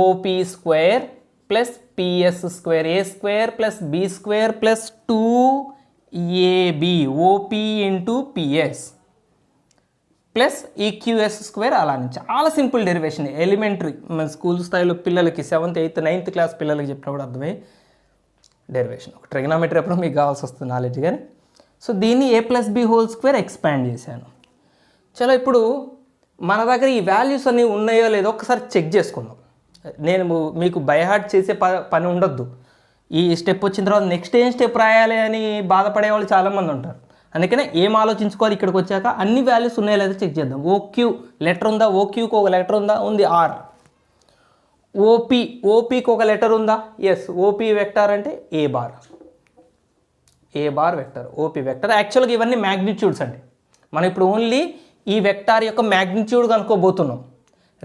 OP square plus PS square. A square plus B square plus 2ab OP into PS plus EQS square. అలానే చాలా సింపుల్ డెరివేషన్, ఎలిమెంటరీ. మన స్కూల్ స్థాయిలో పిల్లలకి 7th 8th 9th క్లాస్ పిల్లలకి చెప్పినప్పుడు అర్థమయ్యే డెరివేషన్. ఒక ట్రిగనామెట్రీ అప్పుడు మీకు కావాల్సి వస్తుంది నాలెడ్జ్. కానీ సో దీన్ని a plus b whole square expand చేశాను. చలో ఇప్పుడు మన దగ్గర ఈ వాల్యూస్ అన్నీ ఉన్నాయో లేదో ఒకసారి చెక్ చేసుకుందాం. నేను మీకు బైహార్ట్ చేసే పని ఉండొద్దు. ఈ స్టెప్ వచ్చిన తర్వాత నెక్స్ట్ ఏం స్టెప్ రాయాలి అని బాధపడే వాళ్ళు చాలామంది ఉంటారు. అందుకనే ఏం ఆలోచించుకోవాలి, ఇక్కడికి వచ్చాక అన్ని వాల్యూస్ ఉన్నాయో లేదో చెక్ చేద్దాం. ఓక్యూ లెటర్ ఉందా? ఓక్యూకి ఒక లెటర్ ఉందా? ఉంది, ఆర్. ఓపీకి ఒక లెటర్ ఉందా? ఎస్. ఓపీ వెక్టార్ అంటే A bar vector, OP vector. యాక్చువల్గా ఇవన్నీ మ్యాగ్నిట్యూడ్స్ అండి. మనం ఇప్పుడు ఓన్లీ ఈ వెక్టార్ యొక్క మ్యాగ్నిట్యూడ్ కనుక్కోబోతున్నాం.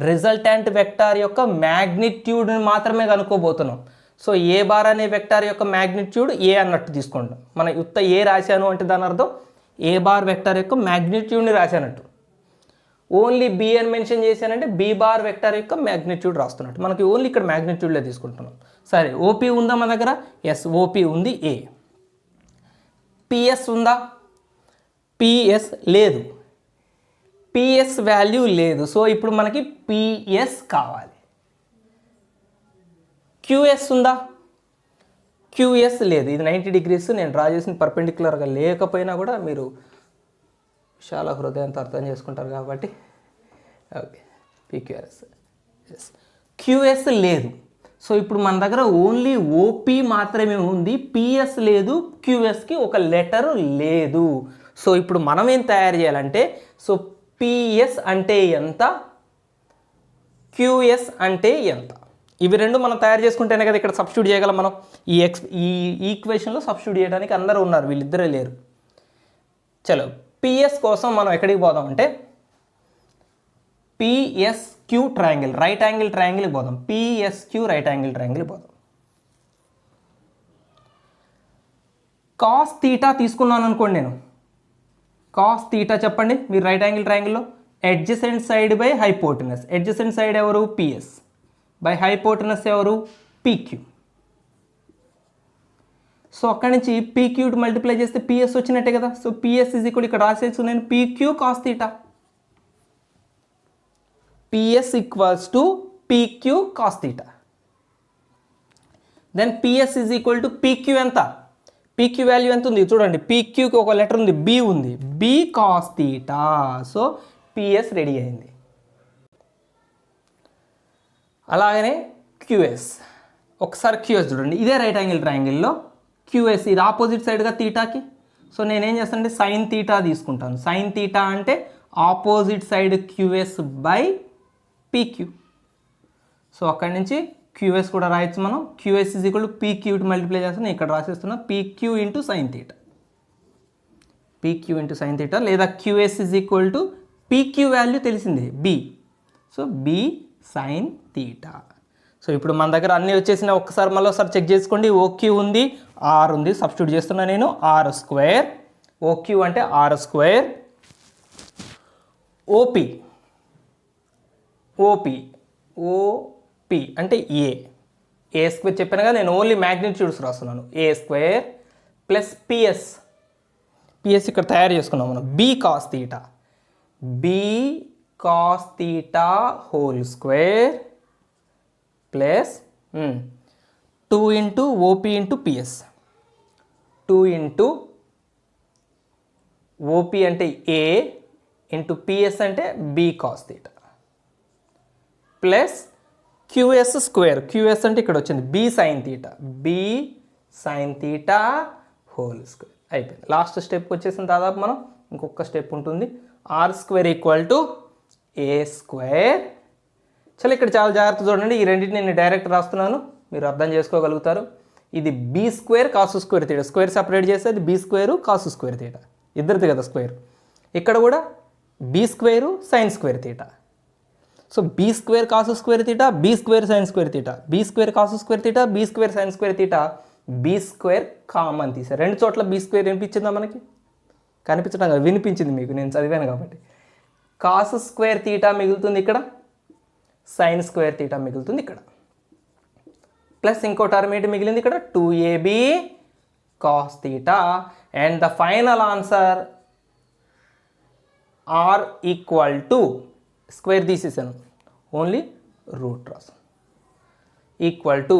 రిజల్టెంట్ వెక్టార్ యొక్క మ్యాగ్నిట్యూడ్ని మాత్రమే కనుక్కోబోతున్నాం. సో ఏ బార్ అనే వెక్టార్ యొక్క మ్యాగ్నిట్యూడ్ ఏ అన్నట్టు తీసుకుంటాం. మన యుక్త ఏ రాశాను అంటే దాని అర్థం ఏ బార్ వెక్టార్ యొక్క మ్యాగ్నిట్యూడ్ని రాశానట్టు. ఓన్లీ బి అని మెన్షన్ చేశానంటే బి బార్ వెక్టార్ యొక్క మ్యాగ్నిట్యూడ్ రాస్తున్నట్టు. మనకి ఓన్లీ ఇక్కడ మ్యాగ్నిట్యూడ్లే తీసుకుంటున్నాం. సరే, ఓపీ ఉందా మన దగ్గర? ఎస్, ఓపీ ఉంది. ఏ పిఎస్ ఉందా? పిఎస్ లేదు, పిఎస్ వాల్యూ లేదు. సో ఇప్పుడు మనకి పిఎస్ కావాలి. క్యూఎస్ ఉందా? క్యూఎస్ లేదు. ఇది 90 degrees నేను డ్రా చేసిన పర్పెండిక్యులర్గా లేకపోయినా కూడా మీరు చాలా హృదయంతో అర్థం చేసుకుంటారు కాబట్టి ఓకే. PQRS, S. క్యూఎస్ లేదు. సో ఇప్పుడు మన దగ్గర ఓన్లీ ఓపీ మాత్రమే ఉంది, పిఎస్ లేదు, క్యూఎస్కి ఒక లెటర్ లేదు. సో ఇప్పుడు మనం ఏం తయారు చేయాలంటే, సో పిఎస్ అంటే ఎంత, క్యూఎస్ అంటే ఎంత, ఇవి రెండు మనం తయారు చేసుకుంటేనే కదా ఇక్కడ సబ్స్టిట్యూట్ చేయగలం మనం. ఈ ఈక్వేషన్లో సబ్స్టిట్యూట్ చేయడానికి అందరూ ఉన్నారు, వీళ్ళిద్దరే లేరు. చలో పిఎస్ కోసం మనం ఎక్కడికి పోదాం అంటే పిఎస్క్యూ ట్రయాంగిల్, రైట్ యాంగిల్ ట్రయాంగిల్కి పోదాం. పిఎస్క్యూ రైట్ యాంగిల్ ట్రయాంగిల్కి పోదాం. కాస్ తీటా తీసుకున్నాను అనుకోండి నేను. కాస్ తీటా చెప్పండి మీరు రైట్ యాంగిల్ ట్రయాంగిల్లో. Adjacent side by hypotenuse. Adjacent side ఎవరు? పిఎస్. బై హైపోటెనస్ ఎవరు? పీక్యూ. సో అక్కడి నుంచి పీక్యూ మల్టిప్లై చేస్తే పిఎస్ వచ్చినట్టే కదా. సో పిఎస్ ఈజ్ ఈక్వల్, ఇక్కడ రాసేసి నేను PQ cos theta. PS equals to PQ cos theta. Then PS is equal to PQ ఎంత? పీక్యూ వాల్యూ ఎంత ఉంది చూడండి. పీక్యూకి ఒక లెటర్ ఉంది, బి ఉంది, B cos theta. So PS ready అయింది. అలాగనే క్యూఎస్, ఒకసారి క్యూఎస్ చూడండి. ఇదే రైట్ యాంగిల్ ట్రయాంగిల్లో క్యూఎస్ ఇది ఆపోజిట్ సైడ్గా తీటాకి. సో నేనేం చేస్తానంటే సైన్ తీటా తీసుకుంటాను. సైన్ తీటా అంటే opposite side QS by PQ. So అక్కడి నుంచి క్యూఎస్ కూడా రాయొచ్చు మనం. QS is equal to PQ multiply చేస్తాను, ఇక్కడ రాసేస్తున్నా PQ into sine theta. PQ into sine theta, లేదా QS is equal to PQ value తెలిసింది b. So b sine theta. So ఇప్పుడు మన దగ్గర అన్నీ వచ్చేసిన ఒక్కసారి మళ్ళీ ఒకసారి చెక్ చేసుకోండి. ఓక్యూ ఉంది, ఆర్ ఉంది, సబ్స్టిట్యూట్ చేస్తున్నా నేను. ఆర్ స్క్వేర్, ఓక్యూ అంటే R square, OP, OP OP అంటే ఏ స్క్వేర్ చెప్పాను కదా, నేను ఓన్లీ మ్యాగ్నిట్యూడ్స్ రాస్తున్నాను. A square plus PS, PS ఇక్కడ తయారు చేసుకున్నాం మనం. B cos theta, B cos theta whole square plus 2 into OP into PS. 2 into OP అంటే ఏ ఇంటూ పిఎస్ అంటే B cos theta plus QS square. QS అంటే ఇక్కడ వచ్చింది B sine theta, B sine theta whole square. అయిపోయింది. లాస్ట్ స్టెప్కి వచ్చేసిన దాదాపు మనం ఇంకొక స్టెప్ ఉంటుంది. R square equal to A square. చలో ఇక్కడ చాలా జాగ్రత్త చూడండి. ఈ రెండింటిని నేను డైరెక్ట్ రాస్తున్నాను, మీరు అర్థం చేసుకోగలుగుతారు. ఇది B square cos square theta, square separate చేస్తే అది B square cos square theta, ఇద్దరిది కదా స్క్వేర్. ఇక్కడ కూడా B square sine square theta. So B square cos square theta, B square sine square theta, B square cos square theta, B square sine square theta, B square common తీసారు. రెండు చోట్ల బి స్క్వేర్ వినిపించిందా మనకి? కనిపించడం కదా, వినిపించింది మీకు, నేను చదివాను కాబట్టి. కాసు స్క్వేర్ తీటా మిగులుతుంది ఇక్కడ, సైన్ స్క్వేర్ తీటా మిగులుతుంది ఇక్కడ, ప్లస్ ఇంకో టర్మ్ ఏంటి మిగిలింది ఇక్కడ? 2ab cos theta. And the final answer r equal to, square తీసేసాను, ఓన్లీ రూట్ రాసాను, equal to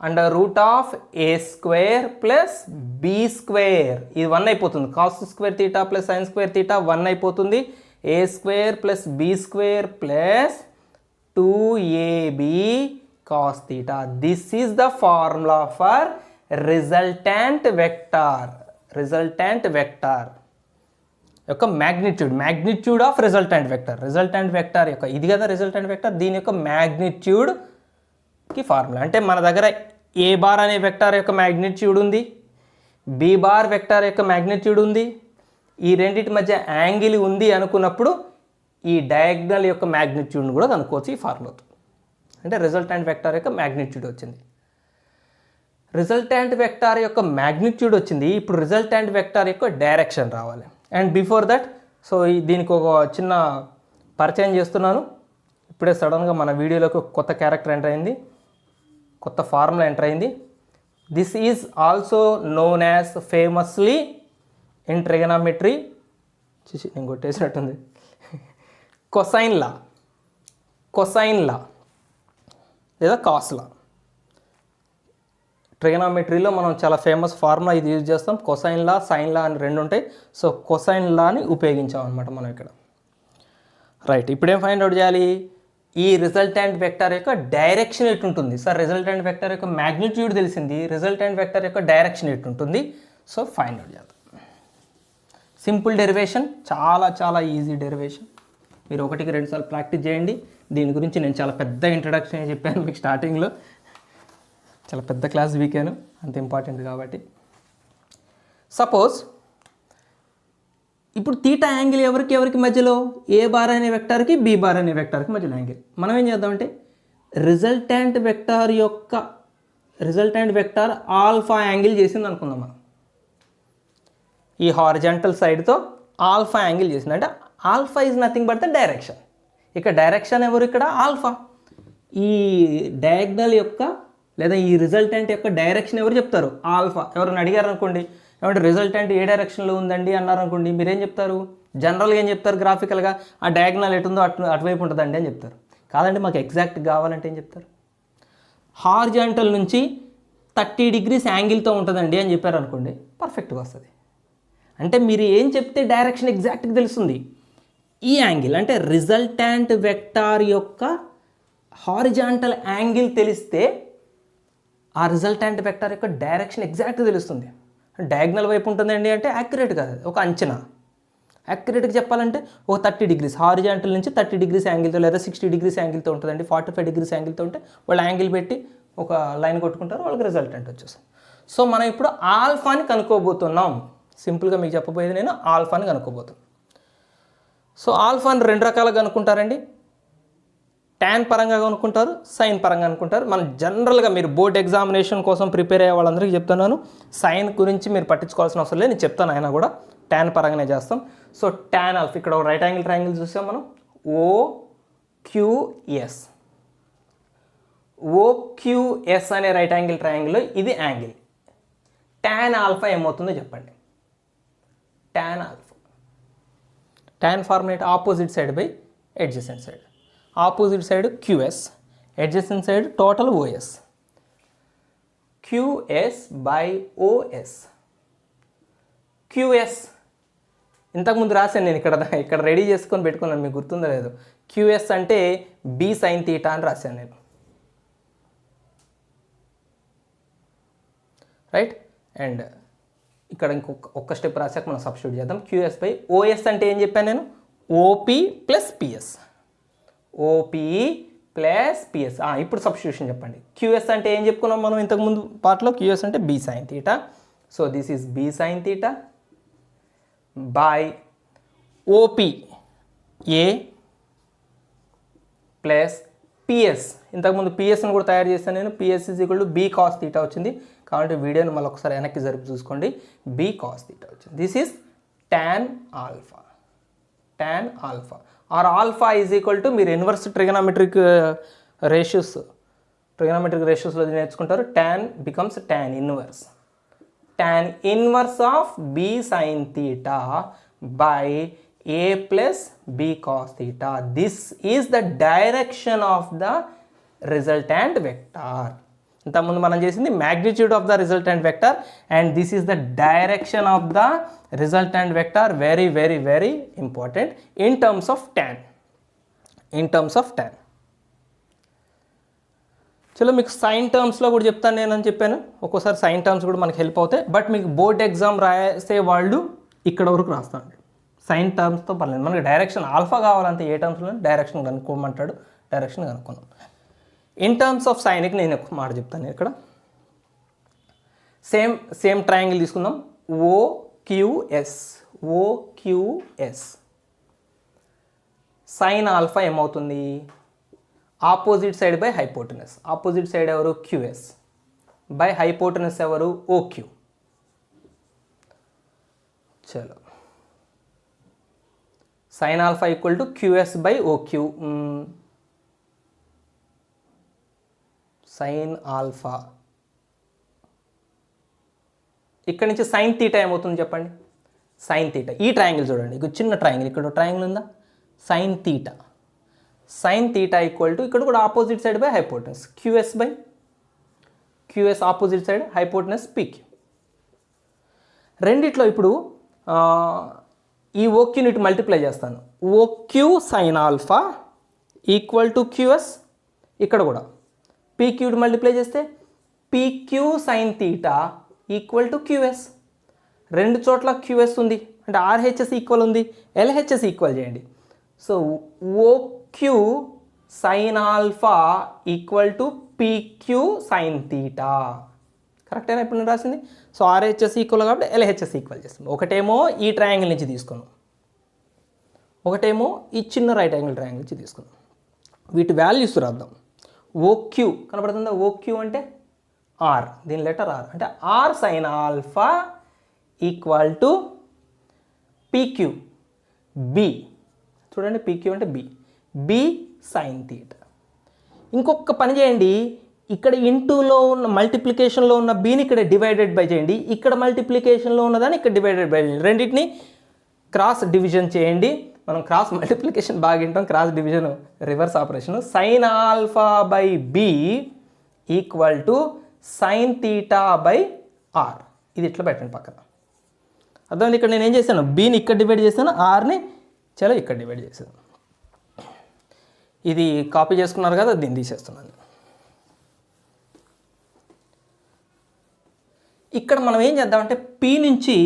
under root of a square plus B square. ఇది 1 అయిపోతుంది. Cos square theta plus sine square theta 1 అయిపోతుంది. A square plus B square plus 2ab cos theta. This is the formula for resultant vector. Resultant vector యొక్క magnitude of resultant vector. Resultant vector యొక్క ఇది కదా రిజల్టెంట్ వెక్టర్, దీని యొక్క మ్యాగ్నిట్యూడ్కి ఫార్ములా. అంటే మన దగ్గర ఏ బార్ అనే వెక్టర్ యొక్క మ్యాగ్నిట్యూడ్ ఉంది, బి బార్ వెక్టర్ యొక్క మ్యాగ్నిట్యూడ్ ఉంది, ఈ రెండింటి మధ్య యాంగిల్ ఉంది అనుకున్నప్పుడు ఈ డయాగ్నల్ యొక్క మ్యాగ్నిట్యూడ్ని కూడా కనుక్కోవచ్చు ఈ ఫార్ములాతో. అంటే రిజల్టెంట్ వెక్టర్ యొక్క మ్యాగ్నిట్యూడ్ వచ్చింది. రిజల్టెంట్ వెక్టర్ యొక్క మ్యాగ్నిట్యూడ్ వచ్చింది. ఇప్పుడు రిజల్టెంట్ వెక్టర్ యొక్క డైరెక్షన్ రావాలి. అండ్ బిఫోర్ దట్, సో దీనికి ఒక చిన్న పరిచయం చేస్తున్నాను. ఇప్పుడే సడన్గా మన వీడియోలోకి కొత్త క్యారెక్టర్ ఎంటర్ అయింది, కొత్త ఫార్ములా ఎంటర్ అయింది. This is also known as famously in trigonometry నేను కొట్టేసినట్టుంది కొసైన్ లా, కొసైన్ లా లేదా కాస్ లా. ట్రిగనామెట్రీలో మనం చాలా ఫేమస్ ఫార్ములా ఇది యూజ్ చేస్తాం. కొసైన్ లా, సైన్ లా అని రెండు ఉంటాయి. సో కొసైన్ లాని ఉపయోగించాం అనమాట మనం ఇక్కడ. రైట్, ఇప్పుడేం ఫైండ్ అవుట్ చేయాలి? ఈ రిజల్టెంట్ వెక్టర్ యొక్క డైరెక్షన్ ఎటు ఉంటుంది? సార్ రిజల్టెంట్ వెక్టర్ యొక్క మ్యాగ్నిట్యూడ్ తెలిసింది, రిజల్టెంట్ వెక్టర్ యొక్క డైరెక్షన్ ఎటు ఉంటుంది? సో ఫైండ్ అవుట్ చేద్దాం. సింపుల్ డెరివేషన్, చాలా చాలా ఈజీ డెరివేషన్. మీరు 1కి 2 సార్లు ప్రాక్టీస్ చేయండి. దీని గురించి నేను చాలా పెద్ద ఇంట్రడక్షన్ చెప్పాను మీకు స్టార్టింగ్లో, చాలా పెద్ద క్లాస్ వీకాను, అంత ఇంపార్టెంట్ కాబట్టి. సపోజ్ ఇప్పుడు తీటా యాంగిల్ ఎవరికి మధ్యలో? ఏ బార్ అనే వెక్టార్కి బి బార్ అనే వెక్టార్కి మధ్యలో యాంగిల్. మనం ఏం చేద్దామంటే రిజల్టెంట్ వెక్టార్ ఆల్ఫా యాంగిల్ చేసింది అనుకుందాం మనం. ఈ హారిజాంటల్ సైడ్తో ఆల్ఫా యాంగిల్ చేసింది. అంటే alpha is nothing but the direction. ఇక డైరెక్షన్ ఎవరు? ఇక్కడ ఆల్ఫా. ఈ డయాగ్నల్ యొక్క లేదా ఈ రిజల్టెంట్ యొక్క డైరెక్షన్ ఎవరు చెప్తారు? ఆల్ఫా. ఎవరైనా అడిగారు అనుకోండి, ఏమంటే రిజల్టెంట్ ఏ డైరెక్షన్లో ఉందండి అన్నారు అనుకోండి, మీరేం చెప్తారు? జనరల్గా ఏం చెప్తారు? గ్రాఫికల్గా ఆ డయాగ్నల్ ఎటుందో అటువైపు ఉంటుందండి అని చెప్తారు. కాదండి మాకు ఎగ్జాక్ట్ కావాలంటే ఏం చెప్తారు? హారిజాంటల్ నుంచి 30 degrees యాంగిల్తో ఉంటుందండి అని చెప్పారు అనుకోండి, పర్ఫెక్ట్గా వస్తుంది. అంటే మీరు ఏం చెప్తే డైరెక్షన్ ఎగ్జాక్ట్గా తెలుస్తుంది. ఈ యాంగిల్ అంటే రిజల్టెంట్ వెక్టార్ యొక్క హారిజాంటల్ యాంగిల్ తెలిస్తే ఆ రిజల్టెంట్ వెక్టార్ యొక్క డైరెక్షన్ ఎగ్జాక్ట్గా తెలుస్తుంది. డయాగ్నల్ వైపు ఉంటుందండి అంటే యాక్యురేట్ కాదు, ఒక అంచనా. యాక్యురేట్గా చెప్పాలంటే ఒక 30 degrees హారిజాంటల్ నుంచి 30 degrees యాంగిల్తో లేదా 60 degrees యాంగిల్తో ఉంటుందండి, 45 degrees యాంగిల్తో ఉంటే వాళ్ళు యాంగిల్ పెట్టి ఒక లైన్ కొట్టుకుంటారు, వాళ్ళకి రిజల్టెంట్ వచ్చేస్తుంది. సో మనం ఇప్పుడు ఆల్ఫాని కనుక్కోబోతున్నాం. సింపుల్గా మీకు చెప్పబోయేది నేను ఆల్ఫాని కనుక్కోబోతున్నాను. సో ఆల్ఫాని 2 రకాలుగా కనుక్కుంటారండి. ట్యాన్ పరంగా కనుక్కుంటారు, సైన్ పరంగా అనుకుంటారు. మనం జనరల్గా మీరు బోర్డ్ ఎగ్జామినేషన్ కోసం ప్రిపేర్ అయ్యే వాళ్ళందరికీ చెప్తున్నాను, సైన్ గురించి మీరు పట్టించుకోవాల్సిన అవసరం లేదు, నేను చెప్తాను. అయినా కూడా ట్యాన్ పరంగానే చేస్తాం. సో ట్యాన్ ఆల్ఫా, ఇక్కడ ఒక రైట్ యాంగిల్ ట్రయాంగిల్ చూసాం మనం, ఓక్యూఎస్. ఓక్యూఎస్ అనే రైట్ యాంగిల్ ట్రయాంగిల్లో ఇది యాంగిల్. ట్యాన్ ఆల్ఫా ఏమవుతుందో చెప్పండి. Tan alpha, tan formulate opposite side by adjacent side. Opposite side QS, adjacent side total OS. QS by OS. QS ఇంతకుముందు రాశాను నేను, ఇక్కడ రెడీ చేసుకొని పెట్టుకున్నాను, మీకు గుర్తుందో లేదు. క్యూఎస్ అంటే బి సైన్ తీటా అని రాశాను నేను, రైట్. అండ్ ఇక్కడ ఒక్క స్టెప్ రాశాక మనం సబ్స్టిట్యూట్ చేద్దాం. క్యూఎస్ బై ఓఎస్ అంటే ఏం చెప్పాను నేను? OP plus PS. OP plus PS. ఇప్పుడు సబ్స్టిట్యూషన్ చెప్పండి. క్యూఎస్ అంటే ఏం చెప్పుకున్నాం మనం ఇంతకుముందు పార్ట్లో? క్యూఎస్ అంటే B sine theta. So this is B sine theta by OP A plus PS. ఇంతకుముందు పిఎస్ని కూడా తయారు చేస్తాను నేను. PS is equal to B cos theta వచ్చింది. కాబట్టి వీడియోని మళ్ళీ ఒకసారి వెనక్కి జరిపి చూసుకోండి. బి కాస్ తీటా వచ్చింది. This is tan alpha. Tan alpha or alpha is equal to, మీరు ఇన్వర్స్ ట్రిగనామెట్రిక్ రేషియోస్లో నేర్చుకుంటారు. Tan becomes tan inverse. Tan inverse of B sine theta by A plus B cos theta. This is the direction of the resultant vector. ఇంతకుముందు మనం చేసింది magnitude of the resultant vector, and this is the direction of the resultant vector. Very very very important in terms of tan. చలో మీకు సైన్ టర్మ్స్లో కూడా చెప్తాను నేను అని చెప్పాను. ఒక్కోసారి సైన్ టర్మ్స్ కూడా మనకి హెల్ప్ అవుతాయి. బట్ మీకు బోర్డ్ ఎగ్జామ్ రాసే వాళ్ళు ఇక్కడ వరకు రాస్తాను. సైన్ టర్మ్స్తో పర్లేదు, మనకి డైరెక్షన్ ఆల్ఫా కావాలంటే ఏ టర్మ్స్లో డైరెక్షన్ కనుక్కోమంటాడు, డైరెక్షన్ కనుక్కున్నాం. ఇన్ టర్మ్స్ ఆఫ్ సైన్కి నేను ఒక మాట చెప్తాను ఇక్కడ. సేమ్ ట్రయాంగిల్ తీసుకుందాం. ఓక్యూఎస్. సైన్ ఆల్ఫా ఏమవుతుంది? Opposite side by hypotenuse. Opposite side ఎవరు? క్యూఎస్ బై హైపోటెనస్ ఎవరు? ఓక్యూ. చలో, sine alpha equal to QS by OQ. Sine alpha ఇక్కడ నుంచి సైన్ తీటా ఏమవుతుంది చెప్పండి, సైన్ తీటా. ఈ ట్రయాంగిల్ చూడండి, ఇక చిన్న ట్రయాంగిల్, ఇక్కడ ట్రయాంగిల్ ఉందా, sine theta. Sine theta equal to ఇక్కడ కూడా opposite side by hypotenuse QS by QS, opposite side hypotenuse PQ. రెండిట్లో ఇప్పుడు ఈ ఓక్యూని ఇటు మల్టిప్లై చేస్తాను. OQ sine alpha equal to QS, ఇక్కడ కూడా పీక్యూ మల్టిప్లై చేస్తే PQ sine theta equal to QS. రెండు చోట్ల క్యూఎస్ ఉంది అంటే ఆర్హెచ్ఎస్ ఈక్వల్ ఉంది, ఎల్హెచ్ఎస్ ఈక్వల్ చేయండి. So OQ sine alpha equal to PQ sine theta. కరెక్టేనా ఇప్పుడు నేను రాసింది? సో ఆర్హెచ్ఎస్ ఈక్వల్ కాబట్టి ఎల్హెచ్ఎస్ ఈక్వల్ చేస్తాం. ఒకటేమో ఈ ట్రయాంగిల్ నుంచి తీసుకున్నాం, ఒకటేమో ఈ చిన్న రైట్ యాంగిల్ ట్రయాంగిల్ నుంచి తీసుకున్నాం. వీటి వాల్యూస్ రాద్దాం. ఓక్యూ కనపడుతుందా? ఓక్యూ అంటే ఆర్, దీని లెటర్ ఆర్ అంటే R sine alpha equal to PQ B. చూడండి పీక్యూ అంటే బి, బి సైన్ తీటా. ఇంకొక పని చేయండి, ఇక్కడ ఇంటూలో ఉన్న మల్టిప్లికేషన్లో ఉన్న బీని ఇక్కడ డివైడెడ్ బై చేయండి, ఇక్కడ మల్టిప్లికేషన్లో ఉన్నదాన్ని ఇక్కడ డివైడెడ్ బై చేయండి. రెండింటిని క్రాస్ డివిజన్ చేయండి. మనం క్రాస్ మల్టిప్లికేషన్ బాగా వింటాం, cross division reverse operation. Sine alpha by B equal to sine theta by R. ఇది ఇట్లా పెట్టండి పక్కన. అర్థమైంది? ఇక్కడ నేను ఏం చేశాను, బీని ఇక్కడ డివైడ్ చేశాను, ఆర్ని చలో ఇక్కడ డివైడ్ చేశాను. ఇది కాపీ చేసుకున్నారు కదా, దీన్ని తీసేస్తున్నాను. ఇక్కడ మనం ఏం చేద్దామంటే పీ నుంచి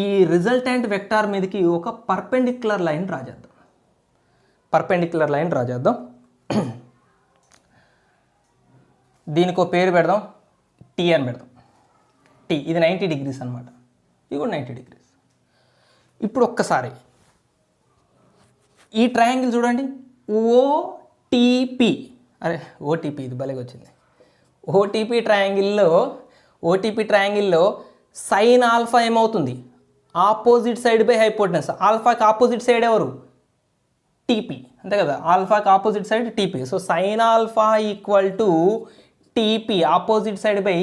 ఈ రిజల్టెంట్ వెక్టార్ మీదకి ఒక పర్పెండిక్యులర్ లైన్ డ్రా చేద్దాం. పర్పెండిక్యులర్ లైన్ డ్రా చేద్దాం. దీనికి ఒక పేరు పెడదాం, టీ అని పెడదాం. టీ ఇది 90 degrees అనమాట, ఇది కూడా 90 degrees. ఇప్పుడు ఒక్కసారి ఈ ట్రయాంగిల్ చూడండి, ఓటీపీ. అరే ఓటీపీ ఇది భలేగా వచ్చింది. ఓటీపీ ట్రయాంగిల్లో సైన్ ఆల్ఫా ఏమవుతుంది, ఆపోజిట్ సైడ్ బై హైపోటెనస్. ఆల్ఫాకి ఆపోజిట్ సైడ్ ఎవరు, టీపీ, అంతే కదా, ఆల్ఫాకి opposite side TP. So sine alpha equal to TP, opposite side by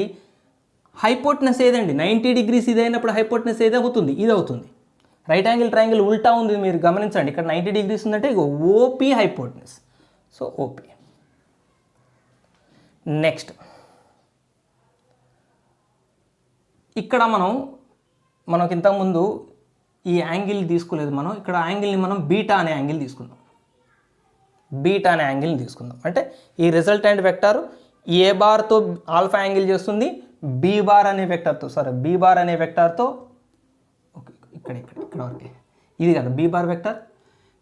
hypotenuse ఏదండి 90 degrees. ఇది అయినప్పుడు హైపోటెనస్ ఏది అవుతుంది, ఇది అవుతుంది. రైట్ యాంగిల్ ట్రయాంగిల్ ఉల్టా ఉంది, మీరు గమనించండి. ఇక్కడ 90 degrees ఉందంటే ఇక OP hypotenuse. So OP. Next ఇక్కడ మనకి ఇంతకుముందు ఈ యాంగిల్ తీసుకోలేదు మనం, ఇక్కడ యాంగిల్ని మనం బీటా అనే యాంగిల్ తీసుకుందాం. బీటా అనే యాంగిల్ని తీసుకుందాం అంటే ఈ రిజల్టెంట్ వెక్టార్ ఏ బార్తో ఆల్ఫా యాంగిల్ చేస్తుంది, బీ బార్ అనే వెక్టార్తో ఓకే ఇక్కడ వరకే ఇది కదా బీ బార్ వెక్టార్,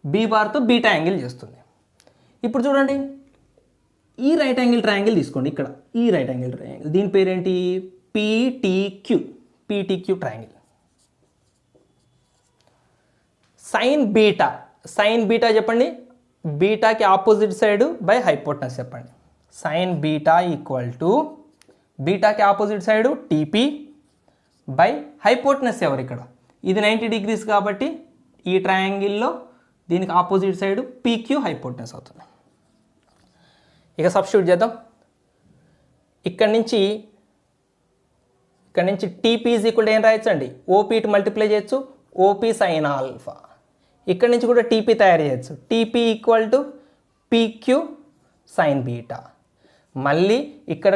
బీ బార్తో బీటా యాంగిల్ చేస్తుంది. ఇప్పుడు చూడండి ఈ రైట్ యాంగిల్ ట్రయాంగిల్ తీసుకోండి. ఇక్కడ ఈ రైట్ యాంగిల్ ట్రయాంగిల్, దీని పేరేంటి, పీటీక్యూ ట్రయాంగిల్. సైన్ బీటా చెప్పండి, బీటాకి ఆపోజిట్ సైడ్ బై హైపోటెనస్ చెప్పండి. సైన్ బీటా ఈక్వల్ టు బీటాకి opposite side TP by hypotenuse ఎవరు, ఇక్కడ ఇది 90 degrees కాబట్టి ఈ ట్రయాంగిల్లో దీనికి ఆపోజిట్ సైడ్ పీక్యూ హైపోటెనస్ అవుతుంది. ఇక సబ్స్టిట్యూట్ చేద్దాం. ఇక్కడ నుంచి టీపీ ఈజ్ ఈక్వల్ ఏం రాయొచ్చు అండి, ఓపీ టు మల్టిప్లై చేయొచ్చు, ఓపీ సైన్ ఆల్ఫా. ఇక్కడ నుంచి కూడా టీపీ తయారు చేయొచ్చు, TP equal to PQ sine beta. మళ్ళీ ఇక్కడ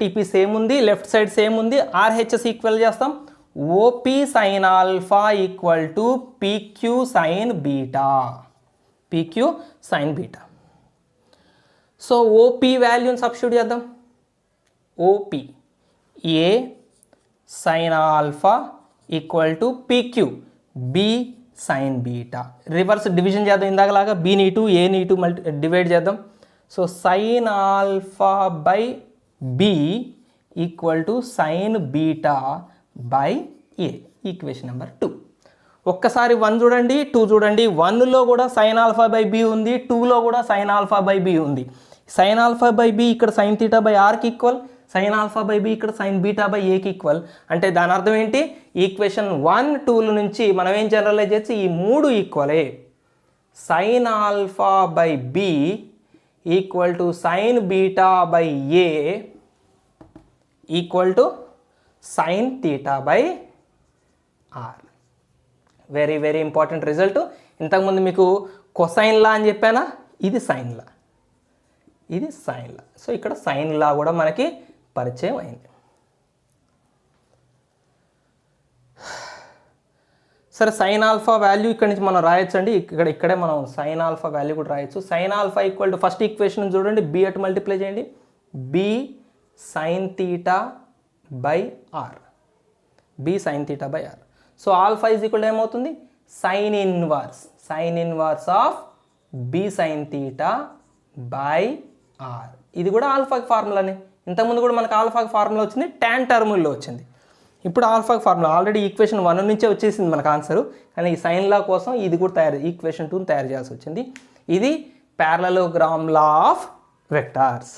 టీపీ సేమ్ ఉంది, లెఫ్ట్ సైడ్ సేమ్ ఉంది, ఆర్హెచ్ఎస్ ఈక్వల్ చేస్తాం, OP sine alpha equal to PQ sine beta. So OP వాల్యూని సబ్స్టిట్యూట్ చేద్దాం. OP A sine alpha equal to PQ B sine beta. Reverse division చేద్దాం, ఇందాకలాగా బీని ఇటు ఏని ఇటు డివైడ్ చేద్దాం. So sine alpha by B equal to sine beta by A, equation number 2. ఒక్కసారి 1 చూడండి, 2 చూడండి. 1లో కూడా సైన్ ఆల్ఫా బై బి ఉంది, 2లో కూడా సైన్ ఆల్ఫా బై బి ఉంది. సైన్ ఆల్ఫా బై బి ఇక్కడ సైన్ తీటా బై ఆర్కి equal, sine alpha by B ఇక్కడ సైన్ బీటా బై ఏకి ఈక్వల్. అంటే దాని అర్థం ఏంటి, ఈక్వేషన్ 1, 2ల నుంచి మనం ఏం జనరలైజ్ చేయొచ్చు, ఈ 3 ఈక్వలే. Sine alpha by B equal to sine beta by A equal to sine theta by R. Very very important result. ఇంతకుముందు మీకు కొసైన్ లా అని చెప్పానా, ఇది సైన్ లా, ఇది సైన్ లా. సో ఇక్కడ సైన్ లా కూడా మనకి పరిచయం అయింది. సరే, సైన్ ఆల్ఫా వాల్యూ ఇక్కడ నుంచి మనం రాయొచ్చండి. ఇక్కడే మనం సైన్ ఆల్ఫా వాల్యూ కూడా రాయొచ్చు. Sine alpha equal to first equation చూడండి, బి అటు మల్టిప్లై చేయండి, B sine theta by R, B sine theta by R. So alpha is equal ఏమవుతుంది, sine inverse of B sine theta by R. ఇది కూడా ఆల్ఫాకి ఫార్ములానే. ఇంతకుముందు కూడా మనకు ఆల్ఫాకి ఫార్ములా వచ్చింది, టాన్ టర్ముల్లో వచ్చింది. ఇప్పుడు ఆల్ఫాకి ఫార్ములా ఆల్రెడీ ఈక్వేషన్ 1 నుంచే వచ్చేసింది మనకు ఆన్సరు, కానీ ఈ సైన్ లా కోసం ఇది కూడా ఈక్వేషన్ 2 తయారు చేయాల్సి వచ్చింది. ఇది ప్యారలలోగ్రామ్ లా ఆఫ్ వెక్టార్స్.